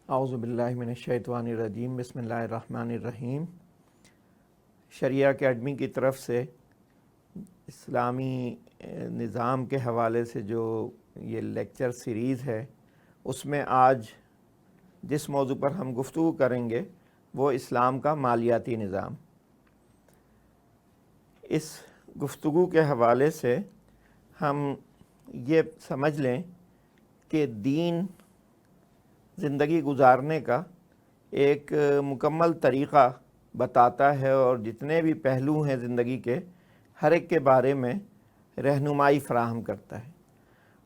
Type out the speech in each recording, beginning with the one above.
اعوذ باللہ من الشیطان الرجیم، بسم اللہ الرحمن الرحیم۔ شریعہ اکیڈمی کی طرف سے اسلامی نظام کے حوالے سے جو یہ لیکچر سیریز ہے، اس میں آج جس موضوع پر ہم گفتگو کریں گے وہ اسلام کا مالیاتی نظام۔ اس گفتگو کے حوالے سے ہم یہ سمجھ لیں کہ دین زندگی گزارنے کا ایک مکمل طریقہ بتاتا ہے اور جتنے بھی پہلو ہیں زندگی کے ہر ایک کے بارے میں رہنمائی فراہم کرتا ہے،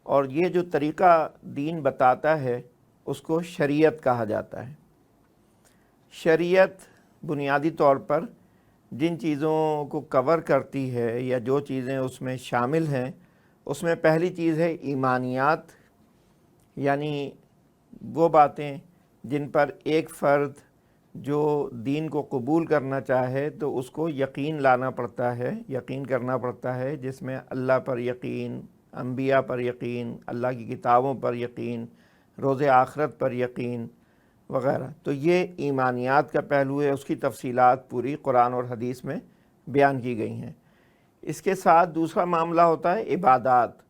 اور یہ جو طریقہ دین بتاتا ہے اس کو شریعت کہا جاتا ہے۔ شریعت بنیادی طور پر جن چیزوں کو کور کرتی ہے یا جو چیزیں اس میں شامل ہیں، اس میں پہلی چیز ہے ایمانیات، یعنی وہ باتیں جن پر ایک فرد جو دین کو قبول کرنا چاہے تو اس کو یقین لانا پڑتا ہے، یقین کرنا پڑتا ہے، جس میں اللہ پر یقین، انبیاء پر یقین، اللہ کی کتابوں پر یقین، روز آخرت پر یقین وغیرہ۔ تو یہ ایمانیات کا پہلو ہے، اس کی تفصیلات پوری قرآن اور حدیث میں بیان کی گئی ہیں۔ اس کے ساتھ دوسرا معاملہ ہوتا ہے عبادات،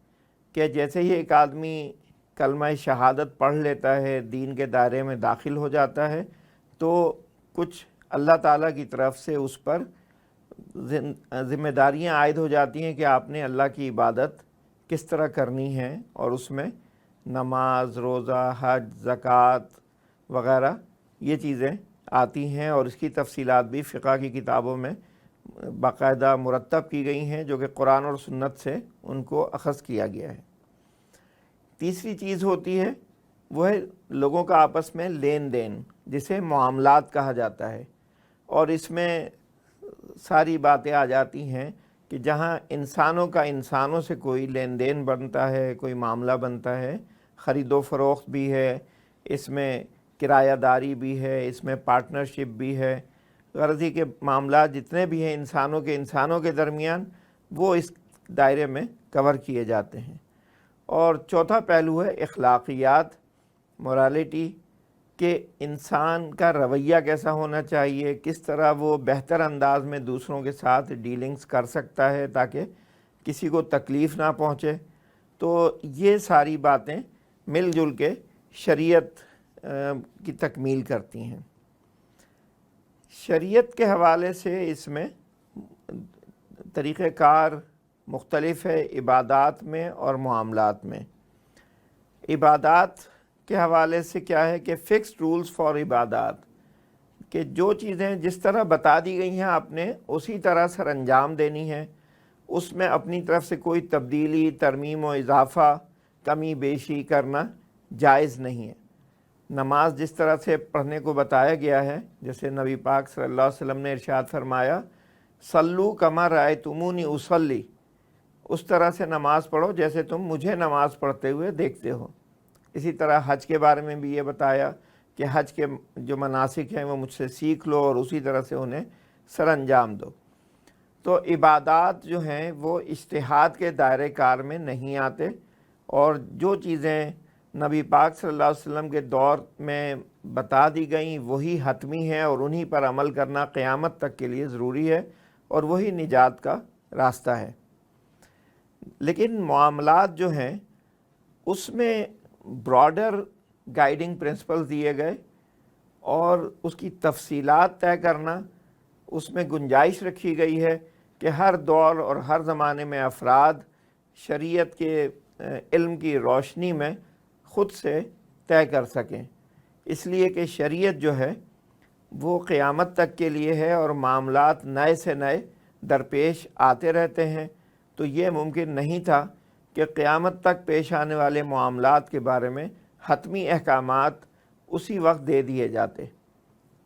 کہ جیسے ہی ایک آدمی کلمہ شہادت پڑھ لیتا ہے، دین کے دائرے میں داخل ہو جاتا ہے، تو کچھ اللہ تعالیٰ کی طرف سے اس پر ذمہ داریاں عائد ہو جاتی ہیں کہ آپ نے اللہ کی عبادت کس طرح کرنی ہے، اور اس میں نماز، روزہ، حج، زکوٰۃ وغیرہ یہ چیزیں آتی ہیں، اور اس کی تفصیلات بھی فقہ کی کتابوں میں باقاعدہ مرتب کی گئی ہیں، جو کہ قرآن اور سنت سے ان کو اخذ کیا گیا ہے۔ تیسری چیز ہوتی ہے وہ ہے لوگوں کا آپس میں لین دین، جسے معاملات کہا جاتا ہے، اور اس میں ساری باتیں آ جاتی ہیں کہ جہاں انسانوں کا انسانوں سے کوئی لین دین بنتا ہے، کوئی معاملہ بنتا ہے، خرید و فروخت بھی ہے، اس میں کرایہ داری بھی ہے، اس میں پارٹنرشپ بھی ہے، غرضی کے معاملات جتنے بھی ہیں انسانوں کے درمیان، وہ اس دائرے میں کور کیے جاتے ہیں۔ اور چوتھا پہلو ہے اخلاقیات، مورالٹی، کہ انسان کا رویہ کیسا ہونا چاہیے، کس طرح وہ بہتر انداز میں دوسروں کے ساتھ ڈیلنگز کر سکتا ہے تاکہ کسی کو تکلیف نہ پہنچے۔ تو یہ ساری باتیں مل جل کے شریعت کی تکمیل کرتی ہیں۔ شریعت کے حوالے سے اس میں طریقہ کار مختلف ہے عبادات میں اور معاملات میں۔ عبادات کے حوالے سے کیا ہے کہ فکسڈ رولز فار عبادات، کہ جو چیزیں جس طرح بتا دی گئی ہیں آپ نے اسی طرح سر انجام دینی ہے، اس میں اپنی طرف سے کوئی تبدیلی، ترمیم و اضافہ، کمی بیشی کرنا جائز نہیں ہے۔ نماز جس طرح سے پڑھنے کو بتایا گیا ہے، جیسے نبی پاک صلی اللہ علیہ وسلم نے ارشاد فرمایا، صلو کما رأیتمونی اصلی، اس طرح سے نماز پڑھو جیسے تم مجھے نماز پڑھتے ہوئے دیکھتے ہو۔ اسی طرح حج کے بارے میں بھی یہ بتایا کہ حج کے جو مناسک ہیں وہ مجھ سے سیکھ لو اور اسی طرح سے انہیں سر انجام دو۔ تو عبادات جو ہیں وہ اجتہاد کے دائرے کار میں نہیں آتے، اور جو چیزیں نبی پاک صلی اللہ علیہ وسلم کے دور میں بتا دی گئیں وہی حتمی ہیں، اور انہی پر عمل کرنا قیامت تک کے لیے ضروری ہے، اور وہی نجات کا راستہ ہے۔ لیکن معاملات جو ہیں اس میں براڈر گائیڈنگ پرنسپل دیے گئے، اور اس کی تفصیلات طے کرنا، اس میں گنجائش رکھی گئی ہے کہ ہر دور اور ہر زمانے میں افراد شریعت کے علم کی روشنی میں خود سے طے کر سکیں، اس لیے کہ شریعت جو ہے وہ قیامت تک کے لیے ہے، اور معاملات نئے سے نئے درپیش آتے رہتے ہیں۔ تو یہ ممکن نہیں تھا کہ قیامت تک پیش آنے والے معاملات کے بارے میں حتمی احکامات اسی وقت دے دیے جاتے۔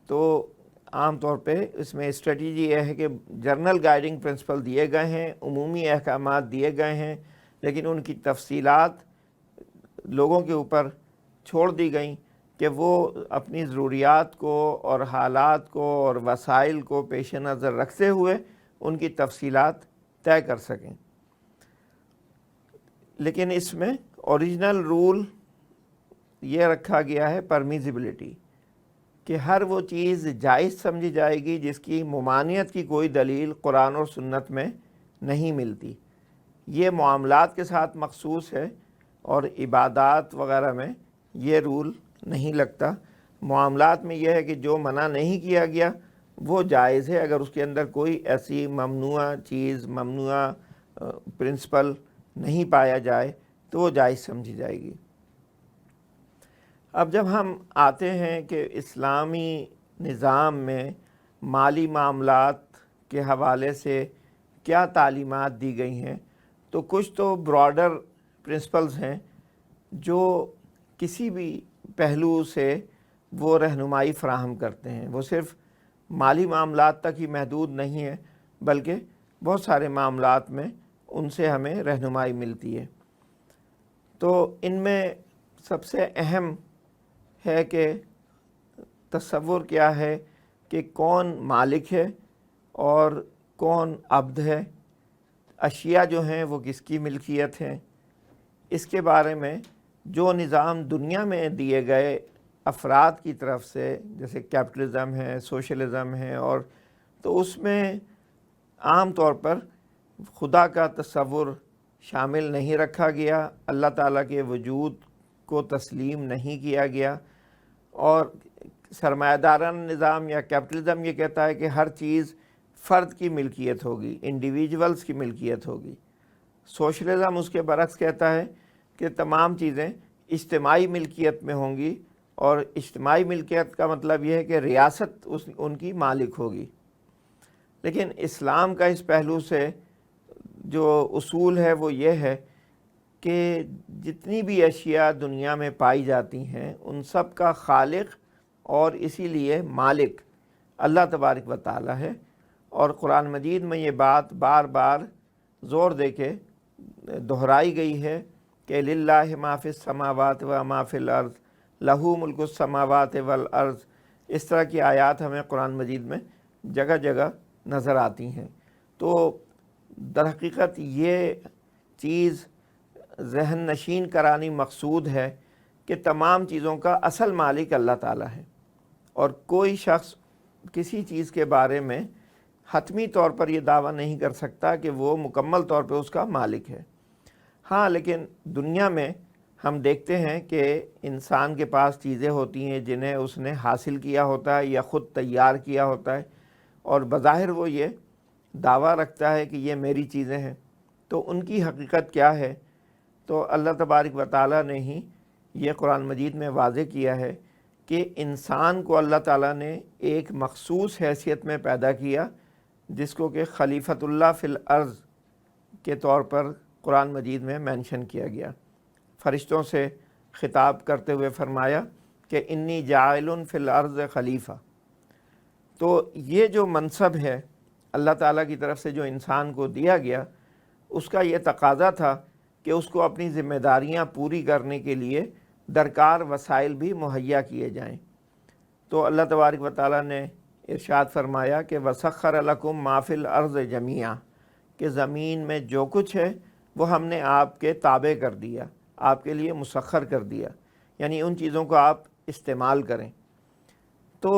تو عام طور پہ اس میں اسٹریٹجی یہ ہے کہ جنرل گائیڈنگ پرنسپل دیے گئے ہیں، عمومی احکامات دیے گئے ہیں، لیکن ان کی تفصیلات لوگوں کے اوپر چھوڑ دی گئیں کہ وہ اپنی ضروریات کو اور حالات کو اور وسائل کو پیش نظر رکھتے ہوئے ان کی تفصیلات طے کر سکیں۔ لیکن اس میں اوریجنل رول یہ رکھا گیا ہے پرمیزیبلٹی، کہ ہر وہ چیز جائز سمجھی جائے گی جس کی ممانعت کی کوئی دلیل قرآن اور سنت میں نہیں ملتی۔ یہ معاملات کے ساتھ مخصوص ہے، اور عبادات وغیرہ میں یہ رول نہیں لگتا۔ معاملات میں یہ ہے کہ جو منع نہیں کیا گیا وہ جائز ہے، اگر اس کے اندر کوئی ایسی ممنوع چیز، ممنوع پرنسپل نہیں پایا جائے تو وہ جائز سمجھی جائے گی۔ اب جب ہم آتے ہیں کہ اسلامی نظام میں مالی معاملات کے حوالے سے کیا تعلیمات دی گئی ہیں، تو کچھ تو براڈر پرنسپلز ہیں جو کسی بھی پہلو سے وہ رہنمائی فراہم کرتے ہیں۔ وہ صرف مالی معاملات تک ہی محدود نہیں ہے، بلکہ بہت سارے معاملات میں ان سے ہمیں رہنمائی ملتی ہے۔ تو ان میں سب سے اہم ہے کہ تصور کیا ہے کہ کون مالک ہے اور کون عبد ہے، اشیاء جو ہیں وہ کس کی ملکیت ہیں۔ اس کے بارے میں جو نظام دنیا میں دیے گئے افراد کی طرف سے، جیسے کیپٹلزم ہے، سوشلزم ہے، اور تو اس میں عام طور پر خدا کا تصور شامل نہیں رکھا گیا، اللہ تعالیٰ کے وجود کو تسلیم نہیں کیا گیا، اور سرمایہ دارانہ نظام یا کیپٹلزم یہ کہتا ہے کہ ہر چیز فرد کی ملکیت ہوگی، انڈیویجولز کی ملکیت ہوگی۔ سوشلزم اس کے برعکس کہتا ہے کہ تمام چیزیں اجتماعی ملکیت میں ہوں گی، اور اجتماعی ملکیت کا مطلب یہ ہے کہ ریاست ان کی مالک ہوگی۔ لیکن اسلام کا اس پہلو سے جو اصول ہے وہ یہ ہے کہ جتنی بھی اشیاء دنیا میں پائی جاتی ہیں ان سب کا خالق اور اسی لیے مالک اللہ تبارک و تعالی ہے، اور قرآن مجید میں یہ بات بار بار زور دے کے دہرائی گئی ہے کہ للہ ما فی السماوات و ما فی الارض لہو ملک السماوات والارض۔ اس طرح کی آیات ہمیں قرآن مجید میں جگہ جگہ نظر آتی ہیں۔ تو در حقیقت یہ چیز ذہن نشین کرانی مقصود ہے کہ تمام چیزوں کا اصل مالک اللہ تعالیٰ ہے، اور کوئی شخص کسی چیز کے بارے میں حتمی طور پر یہ دعویٰ نہیں کر سکتا کہ وہ مکمل طور پہ اس کا مالک ہے۔ ہاں، لیکن دنیا میں ہم دیکھتے ہیں کہ انسان کے پاس چیزیں ہوتی ہیں جنہیں اس نے حاصل کیا ہوتا ہے یا خود تیار کیا ہوتا ہے، اور بظاہر وہ یہ دعویٰ رکھتا ہے کہ یہ میری چیزیں ہیں، تو ان کی حقیقت کیا ہے؟ تو اللہ تبارک و تعالیٰ نے ہی یہ قرآن مجید میں واضح کیا ہے کہ انسان کو اللہ تعالیٰ نے ایک مخصوص حیثیت میں پیدا کیا، جس کو کہ خلیفۃ اللہ فی الارض کے طور پر قرآن مجید میں مینشن کیا گیا۔ فرشتوں سے خطاب کرتے ہوئے فرمایا کہ انی جاعل فی الارض خلیفہ۔ تو یہ جو منصب ہے اللہ تعالیٰ کی طرف سے جو انسان کو دیا گیا، اس کا یہ تقاضا تھا کہ اس کو اپنی ذمہ داریاں پوری کرنے کے لیے درکار وسائل بھی مہیا کیے جائیں۔ تو اللہ تبارک و تعالیٰ نے ارشاد فرمایا کہ وَسَخَّرَ لَكُم مَّا فِي الْأَرْضِ جَمِيعًا، کہ زمین میں جو کچھ ہے وہ ہم نے آپ کے تابع کر دیا، آپ کے لیے مسخر کر دیا، یعنی ان چیزوں کو آپ استعمال کریں۔ تو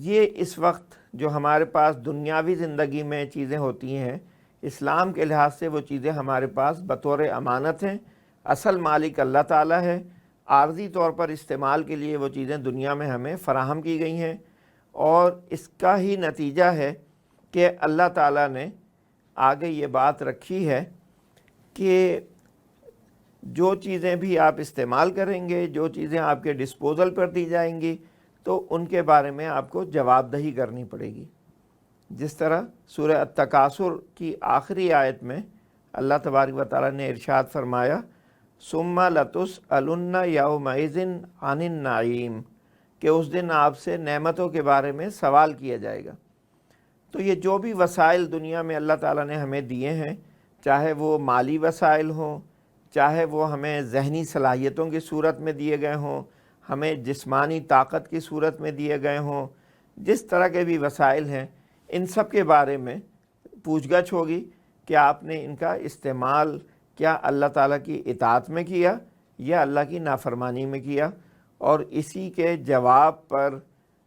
یہ اس وقت جو ہمارے پاس دنیاوی زندگی میں چیزیں ہوتی ہیں، اسلام کے لحاظ سے وہ چیزیں ہمارے پاس بطور امانت ہیں، اصل مالک اللہ تعالیٰ ہے، عارضی طور پر استعمال کے لیے وہ چیزیں دنیا میں ہمیں فراہم کی گئی ہیں، اور اس کا ہی نتیجہ ہے کہ اللہ تعالیٰ نے آگے یہ بات رکھی ہے کہ جو چیزیں بھی آپ استعمال کریں گے، جو چیزیں آپ کے ڈسپوزل پر دی جائیں گی، تو ان کے بارے میں آپ کو جواب دہی کرنی پڑے گی۔ جس طرح سورہ التکاثر کی آخری آیت میں اللہ تبارک و تعالیٰ نے ارشاد فرمایا ثم لتسألن یومئذ عن النعیم، کہ اس دن آپ سے نعمتوں کے بارے میں سوال کیا جائے گا۔ تو یہ جو بھی وسائل دنیا میں اللہ تعالیٰ نے ہمیں دیے ہیں، چاہے وہ مالی وسائل ہوں، چاہے وہ ہمیں ذہنی صلاحیتوں کی صورت میں دیے گئے ہوں، ہمیں جسمانی طاقت کی صورت میں دیے گئے ہوں، جس طرح کے بھی وسائل ہیں، ان سب کے بارے میں پوچھ گچھ ہوگی کہ آپ نے ان کا استعمال کیا اللہ تعالیٰ کی اطاعت میں کیا یا اللہ کی نافرمانی میں کیا۔ اور اسی کے جواب پر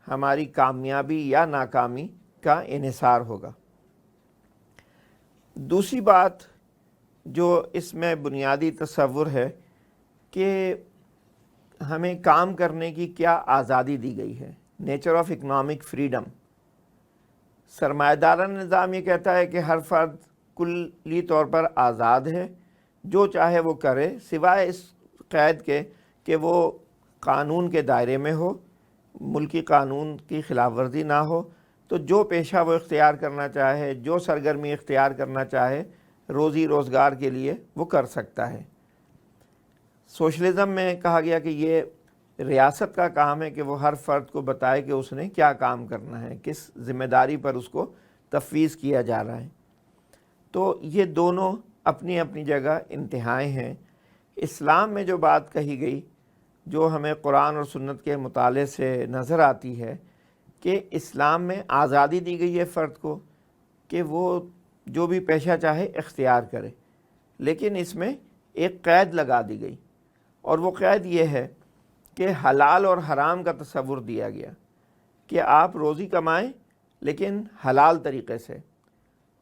ہماری کامیابی یا ناکامی کا انحصار ہوگا۔ دوسری بات جو اس میں بنیادی تصور ہے کہ ہمیں کام کرنے کی کیا آزادی دی گئی ہے، نیچر آف اکنامک فریڈم۔ سرمایہ دارانہ نظام یہ کہتا ہے کہ ہر فرد کلی طور پر آزاد ہے، جو چاہے وہ کرے، سوائے اس قید کے کہ وہ قانون کے دائرے میں ہو، ملکی قانون کی خلاف ورزی نہ ہو۔ تو جو پیشہ وہ اختیار کرنا چاہے، جو سرگرمی اختیار کرنا چاہے روزی روزگار کے لیے، وہ کر سکتا ہے۔ سوشلزم میں کہا گیا کہ یہ ریاست کا کام ہے کہ وہ ہر فرد کو بتائے کہ اس نے کیا کام کرنا ہے، کس ذمہ داری پر اس کو تفویض کیا جا رہا ہے۔ تو یہ دونوں اپنی اپنی جگہ انتہائیں ہیں۔ اسلام میں جو بات کہی گئی، جو ہمیں قرآن اور سنت کے مطالعے سے نظر آتی ہے، کہ اسلام میں آزادی دی گئی ہے فرد کو کہ وہ جو بھی پیشہ چاہے اختیار کرے، لیکن اس میں ایک قید لگا دی گئی، اور وہ قید یہ ہے کہ حلال اور حرام کا تصور دیا گیا کہ آپ روزی کمائیں لیکن حلال طریقے سے،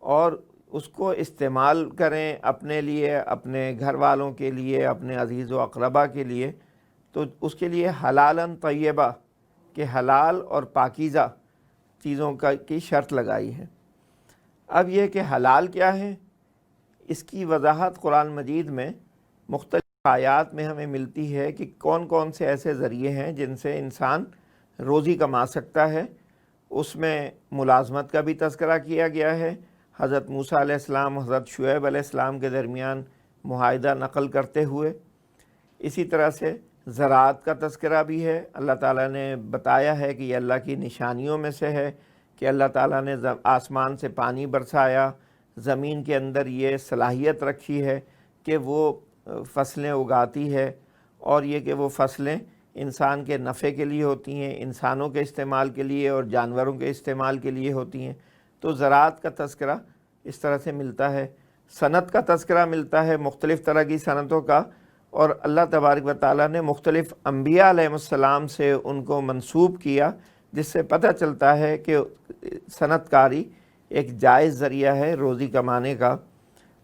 اور اس کو استعمال کریں اپنے لیے، اپنے گھر والوں کے لیے، اپنے عزیز و اقربا کے لیے۔ تو اس کے لیے حلالاً طیبہ، کہ حلال اور پاکیزہ چیزوں کی شرط لگائی ہے۔ اب یہ کہ حلال کیا ہے، اس کی وضاحت قرآن مجید میں مختلف آیات میں ہمیں ملتی ہے کہ کون کون سے ایسے ذریعے ہیں جن سے انسان روزی کما سکتا ہے۔ اس میں ملازمت کا بھی تذکرہ کیا گیا ہے، حضرت موسیٰ علیہ السلام حضرت شعیب علیہ السلام کے درمیان معاہدہ نقل کرتے ہوئے۔ اسی طرح سے زراعت کا تذکرہ بھی ہے، اللہ تعالیٰ نے بتایا ہے کہ یہ اللہ کی نشانیوں میں سے ہے کہ اللہ تعالیٰ نے آسمان سے پانی برسایا، زمین کے اندر یہ صلاحیت رکھی ہے کہ وہ فصلیں اگاتی ہے، اور یہ کہ وہ فصلیں انسان کے نفع کے لیے ہوتی ہیں، انسانوں کے استعمال کے لیے اور جانوروں کے استعمال کے لیے ہوتی ہیں۔ تو زراعت کا تذکرہ اس طرح سے ملتا ہے، صنعت کا تذکرہ ملتا ہے، مختلف طرح کی صنعتوں کا، اور اللہ تبارک و تعالیٰ نے مختلف انبیاء علیہ السلام سے ان کو منسوب کیا، جس سے پتہ چلتا ہے کہ صنعت کاری ایک جائز ذریعہ ہے روزی کمانے کا۔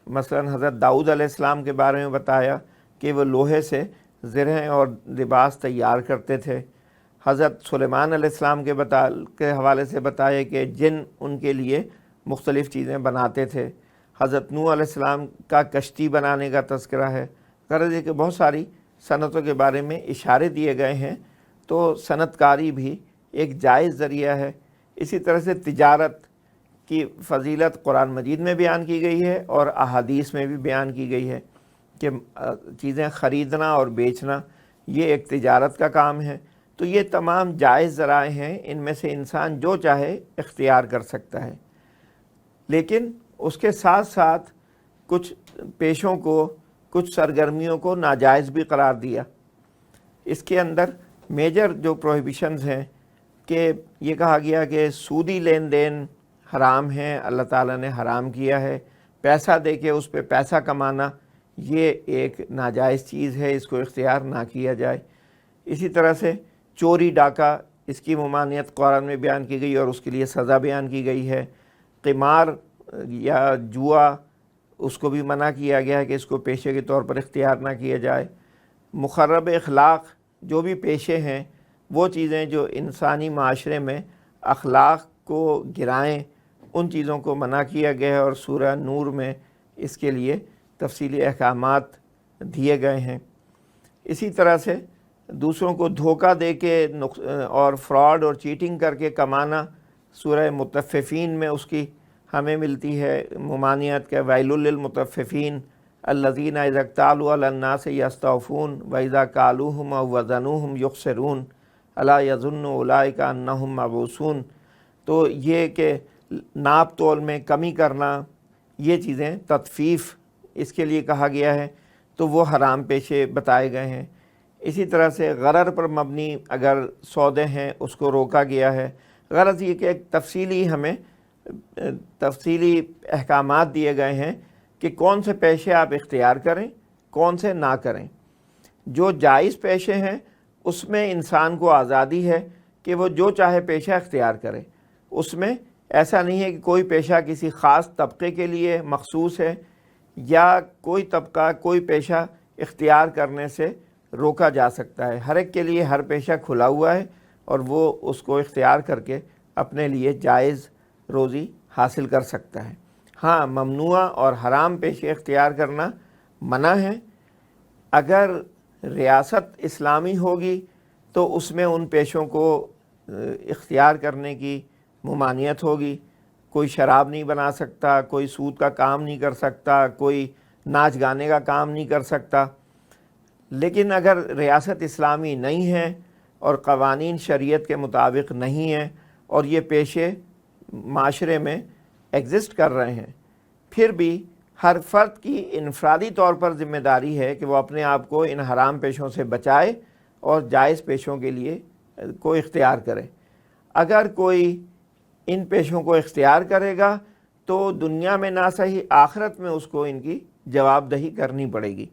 مثلا حضرت داؤد علیہ السلام کے بارے میں بتایا کہ وہ لوہے سے زرہیں اور لباس تیار کرتے تھے۔ حضرت سلیمان علیہ السلام کے حوالے سے بتایا کہ جن ان کے لیے مختلف چیزیں بناتے تھے۔ حضرت نوح علیہ السلام کا کشتی بنانے کا تذکرہ ہے۔ غرض یہ کہ بہت ساری صنعتوں کے بارے میں اشارے دیے گئے ہیں۔ تو صنعت کاری بھی ایک جائز ذریعہ ہے۔ اسی طرح سے تجارت کی فضیلت قرآن مجید میں بیان کی گئی ہے اور احادیث میں بھی بیان کی گئی ہے کہ چیزیں خریدنا اور بیچنا یہ ایک تجارت کا کام ہے۔ تو یہ تمام جائز ذرائع ہیں، ان میں سے انسان جو چاہے اختیار کر سکتا ہے، لیکن اس کے ساتھ ساتھ کچھ پیشوں کو، کچھ سرگرمیوں کو ناجائز بھی قرار دیا۔ اس کے اندر میجر جو پروہیبیشنز ہیں کہ یہ کہا گیا کہ سودی لین دین حرام ہے، اللہ تعالیٰ نے حرام کیا ہے۔ پیسہ دے کے اس پہ پیسہ کمانا یہ ایک ناجائز چیز ہے، اس کو اختیار نہ کیا جائے۔ اسی طرح سے چوری ڈاکہ، اس کی ممانعت قرآن میں بیان کی گئی اور اس کے لیے سزا بیان کی گئی ہے۔ قمار یا جوا، اس کو بھی منع کیا گیا ہے کہ اس کو پیشے کے طور پر اختیار نہ کیا جائے۔ مخرب اخلاق، جو بھی پیشے ہیں، وہ چیزیں جو انسانی معاشرے میں اخلاق کو گرائیں، ان چیزوں کو منع کیا گیا ہے، اور سورہ نور میں اس کے لیے تفصیلی احکامات دیے گئے ہیں۔ اسی طرح سے دوسروں کو دھوکہ دے کے اور فراڈ اور چیٹنگ کر کے کمانا، سورہ مطففین میں اس کی ہمیں ملتی ہے ممانعت کہ ویل للمطففین الذین اذا اکتالوا علی الناس یستوفون واذا کالوہم او وزنوہم یخسرون الا یظن اولئک انہم مبعوثون۔ تو یہ کہ ناپ تول میں کمی کرنا، یہ چیزیں تطفیف اس کے لیے کہا گیا ہے، تو وہ حرام پیشے بتائے گئے ہیں۔ اسی طرح سے غرر پر مبنی اگر سودے ہیں اس کو روکا گیا ہے۔ غرض یہ کہ ایک تفصیلی احکامات دیے گئے ہیں کہ کون سے پیشے آپ اختیار کریں، کون سے نہ کریں۔ جو جائز پیشے ہیں اس میں انسان کو آزادی ہے کہ وہ جو چاہے پیشہ اختیار کرے. اس میں ایسا نہیں ہے کہ کوئی پیشہ کسی خاص طبقے کے لیے مخصوص ہے یا کوئی طبقہ کوئی پیشہ اختیار کرنے سے روکا جا سکتا ہے. ہر ایک کے لیے ہر پیشہ کھلا ہوا ہے اور وہ اس کو اختیار کر کے اپنے لیے جائز روزی حاصل کر سکتا ہے. ہاں، ممنوع اور حرام پیشے اختیار کرنا منع ہے. اگر ریاست اسلامی ہوگی تو اس میں ان پیشوں کو اختیار کرنے کی ممانعت ہوگی. کوئی شراب نہیں بنا سکتا، کوئی سود کا کام نہیں کر سکتا، کوئی ناچ گانے کا کام نہیں کر سکتا. لیکن اگر ریاست اسلامی نہیں ہے اور قوانین شریعت کے مطابق نہیں ہیں اور یہ پیشے معاشرے میں ایگزسٹ کر رہے ہیں، پھر بھی ہر فرد کی انفرادی طور پر ذمہ داری ہے کہ وہ اپنے آپ کو ان حرام پیشوں سے بچائے اور جائز پیشوں کے لیے کو اختیار کرے. اگر کوئی ان پیشوں کو اختیار کرے گا تو دنیا میں نہ صحیح آخرت میں اس کو ان کی جواب دہی کرنی پڑے گی.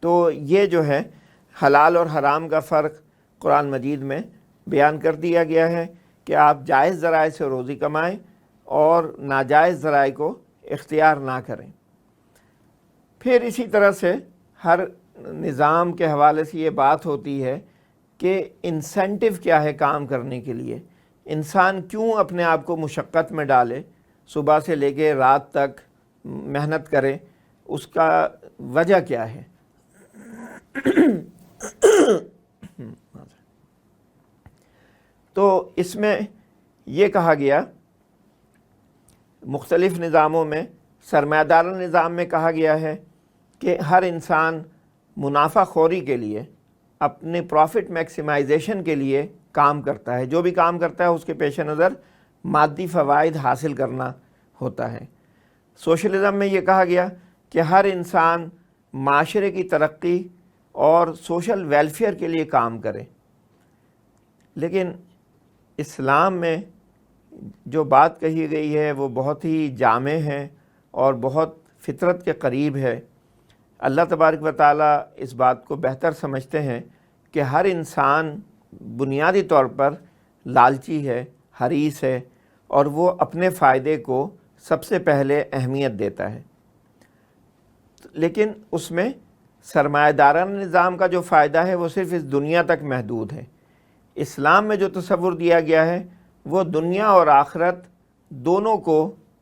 تو یہ جو ہے حلال اور حرام کا فرق قرآن مجید میں بیان کر دیا گیا ہے کہ آپ جائز ذرائع سے روزی کمائیں اور ناجائز ذرائع کو اختیار نہ کریں. پھر اسی طرح سے ہر نظام کے حوالے سے یہ بات ہوتی ہے کہ انسینٹیو کیا ہے کام کرنے کے لیے. انسان کیوں اپنے آپ کو مشقت میں ڈالے، صبح سے لے کے رات تک محنت کرے، اس کا وجہ کیا ہے؟ تو اس میں یہ کہا گیا، مختلف نظاموں میں سرمایہ دارانہ نظام میں کہا گیا ہے کہ ہر انسان منافع خوری کے لیے، اپنے پروفٹ میکسیمائزیشن کے لیے کام کرتا ہے. جو بھی کام کرتا ہے اس کے پیش نظر مادی فوائد حاصل کرنا ہوتا ہے. سوشلزم میں یہ کہا گیا کہ ہر انسان معاشرے کی ترقی اور سوشل ویلفیئر کے لیے کام کرے. لیکن اسلام میں جو بات کہی گئی ہے وہ بہت ہی جامع ہے اور بہت فطرت کے قریب ہے. اللہ تبارک و تعالیٰ اس بات کو بہتر سمجھتے ہیں کہ ہر انسان بنیادی طور پر لالچی ہے، حریص ہے اور وہ اپنے فائدے کو سب سے پہلے اہمیت دیتا ہے. لیکن اس میں سرمایہ دارانہ نظام کا جو فائدہ ہے وہ صرف اس دنیا تک محدود ہے. اسلام میں جو تصور دیا گیا ہے وہ دنیا اور آخرت دونوں کو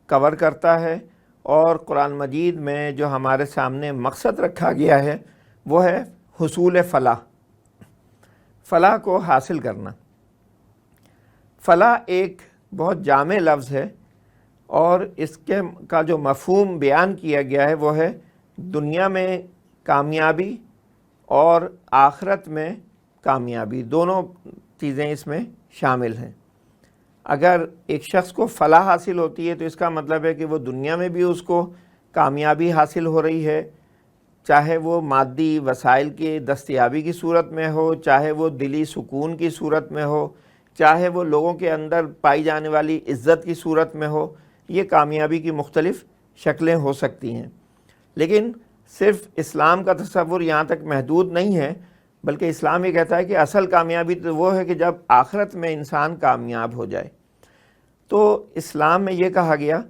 کور کرتا ہے، اور قرآن مجید میں جو ہمارے سامنے مقصد رکھا گیا ہے وہ ہے حصول فلاح کو حاصل کرنا. فلاح ایک بہت جامع لفظ ہے اور اس کا جو مفہوم بیان کیا گیا ہے وہ ہے دنیا میں کامیابی اور آخرت میں کامیابی. دونوں چیزیں اس میں شامل ہیں. اگر ایک شخص کو فلاح حاصل ہوتی ہے تو اس کا مطلب ہے کہ وہ دنیا میں بھی اس کو کامیابی حاصل ہو رہی ہے، چاہے وہ مادی وسائل کی دستیابی کی صورت میں ہو، چاہے وہ دلی سکون کی صورت میں ہو، چاہے وہ لوگوں کے اندر پائی جانے والی عزت کی صورت میں ہو. یہ کامیابی کی مختلف شکلیں ہو سکتی ہیں. لیکن صرف اسلام کا تصور یہاں تک محدود نہیں ہے، بلکہ اسلام یہ کہتا ہے کہ اصل کامیابی تو وہ ہے کہ جب آخرت میں انسان کامیاب ہو جائے. تو اسلام میں یہ کہا گیا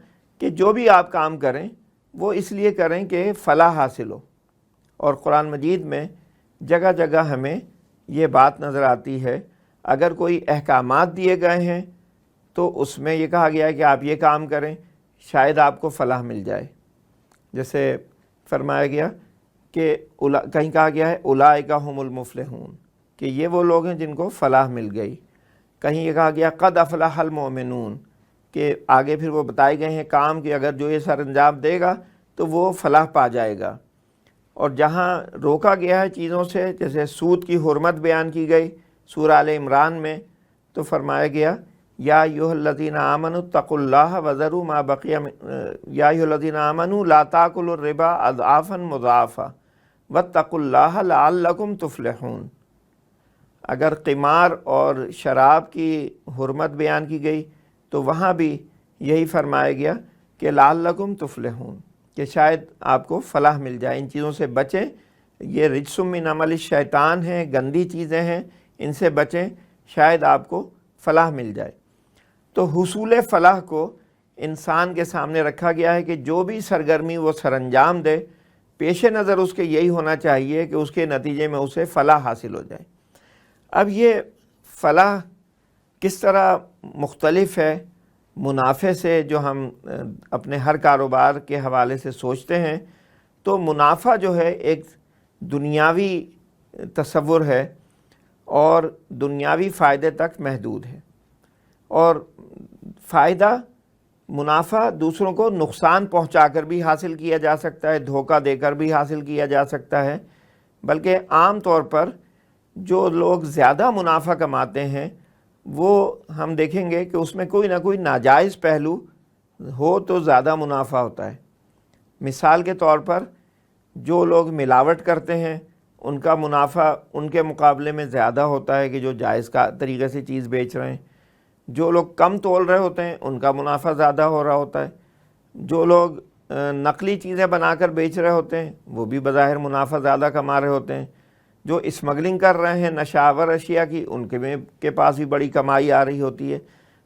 کہ جو بھی آپ کام کریں وہ اس لیے کریں کہ فلاح حاصل ہو. اور قرآن مجید میں جگہ جگہ ہمیں یہ بات نظر آتی ہے، اگر کوئی احکامات دیے گئے ہیں تو اس میں یہ کہا گیا ہے کہ آپ یہ کام کریں، شاید آپ کو فلاح مل جائے. جیسے فرمایا گیا کہ کہیں کہا گیا ہے اولئک ھم المفلحون، کہ یہ وہ لوگ ہیں جن کو فلاح مل گئی. کہیں یہ کہا گیا قد افلح المؤمنون، کہ آگے پھر وہ بتائے گئے ہیں کام کہ اگر جو یہ سر انجام دے گا تو وہ فلاح پا جائے گا. اور جہاں روکا گیا ہے چیزوں سے، جیسے سود کی حرمت بیان کی گئی سورہ آل عمران میں، تو فرمایا گیا یا ایھا الذین آمنوا اتقوا اللہ وذروا ما بقی یا ایھا الذین آمنوا لا تاکلوا الربا اضعافا مضاعفا واتقوا اللہ لعلکم تفلحون. اگر قمار اور شراب کی حرمت بیان کی گئی تو وہاں بھی یہی فرمایا گیا کہ لعلکم تفلحون، کہ شاید آپ کو فلاح مل جائے. ان چیزوں سے بچیں، یہ رجس من عمل الشیطان ہیں، گندی چیزیں ہیں، ان سے بچیں، شاید آپ کو فلاح مل جائے۔ تو حصول فلاح کو انسان کے سامنے رکھا گیا ہے کہ جو بھی سرگرمی وہ سر انجام دے، پیش نظر اس کے یہی ہونا چاہیے کہ اس کے نتیجے میں اسے فلاح حاصل ہو جائے۔ اب یہ فلاح کس طرح مختلف ہے منافع سے جو ہم اپنے ہر کاروبار کے حوالے سے سوچتے ہیں؟ تو منافع جو ہے ایک دنیاوی تصور ہے اور دنیاوی فائدے تک محدود ہے، اور فائدہ منافع دوسروں کو نقصان پہنچا کر بھی حاصل کیا جا سکتا ہے، دھوکہ دے کر بھی حاصل کیا جا سکتا ہے، بلکہ عام طور پر جو لوگ زیادہ منافع کماتے ہیں وہ ہم دیکھیں گے کہ اس میں کوئی نہ کوئی ناجائز پہلو ہو تو زیادہ منافع ہوتا ہے۔ مثال کے طور پر جو لوگ ملاوٹ کرتے ہیں ان کا منافع ان کے مقابلے میں زیادہ ہوتا ہے کہ جو جائز کا طریقے سے چیز بیچ رہے ہیں۔ جو لوگ کم تول رہے ہوتے ہیں ان کا منافع زیادہ ہو رہا ہوتا ہے۔ جو لوگ نقلی چیزیں بنا کر بیچ رہے ہوتے ہیں وہ بھی بظاہر منافع زیادہ کما رہے ہوتے ہیں۔ جو اسمگلنگ کر رہے ہیں نشہ آور اشیاء کی، ان کے پاس بھی بڑی کمائی آ رہی ہوتی ہے۔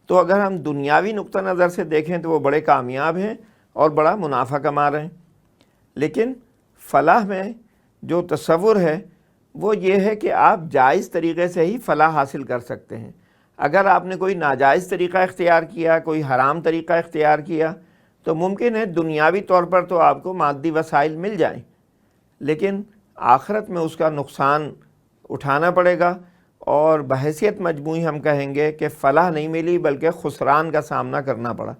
تو اگر ہم دنیاوی نقطہ نظر سے دیکھیں تو وہ بڑے کامیاب ہیں اور بڑا منافع کما رہے ہیں۔ لیکن فلاح میں جو تصور ہے وہ یہ ہے کہ آپ جائز طریقے سے ہی فلاح حاصل کر سکتے ہیں۔ اگر آپ نے کوئی ناجائز طریقہ اختیار کیا، کوئی حرام طریقہ اختیار کیا، تو ممکن ہے دنیاوی طور پر تو آپ کو مادی وسائل مل جائیں، لیکن آخرت میں اس کا نقصان اٹھانا پڑے گا، اور بحیثیت مجموعی ہم کہیں گے کہ فلاح نہیں ملی بلکہ خسران کا سامنا کرنا پڑا۔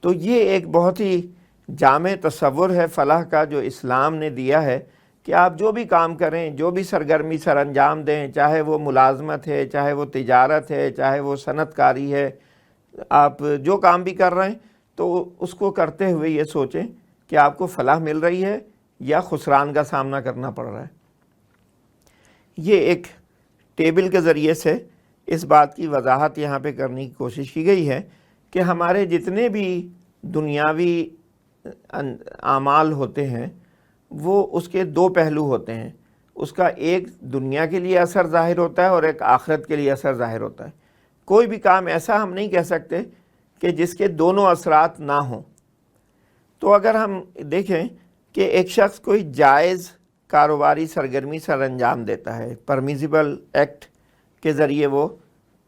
تو یہ ایک بہت ہی جامع تصور ہے فلاح کا جو اسلام نے دیا ہے کہ آپ جو بھی کام کریں، جو بھی سرگرمی سر انجام دیں، چاہے وہ ملازمت ہے، چاہے وہ تجارت ہے، چاہے وہ صنعت کاری ہے، آپ جو کام بھی کر رہے ہیں تو اس کو کرتے ہوئے یہ سوچیں کہ آپ کو فلاح مل رہی ہے یا خسران کا سامنا کرنا پڑ رہا ہے۔ یہ ایک ٹیبل کے ذریعے سے اس بات کی وضاحت یہاں پہ کرنے کی کوشش کی گئی ہے کہ ہمارے جتنے بھی دنیاوی اعمال ہوتے ہیں وہ اس کے دو پہلو ہوتے ہیں۔ اس کا ایک دنیا کے لیے اثر ظاہر ہوتا ہے اور ایک آخرت کے لیے اثر ظاہر ہوتا ہے۔ کوئی بھی کام ایسا ہم نہیں کہہ سکتے کہ جس کے دونوں اثرات نہ ہوں۔ تو اگر ہم دیکھیں کہ ایک شخص کوئی جائز کاروباری سرگرمی سر انجام دیتا ہے، پرمیزیبل ایکٹ کے ذریعے وہ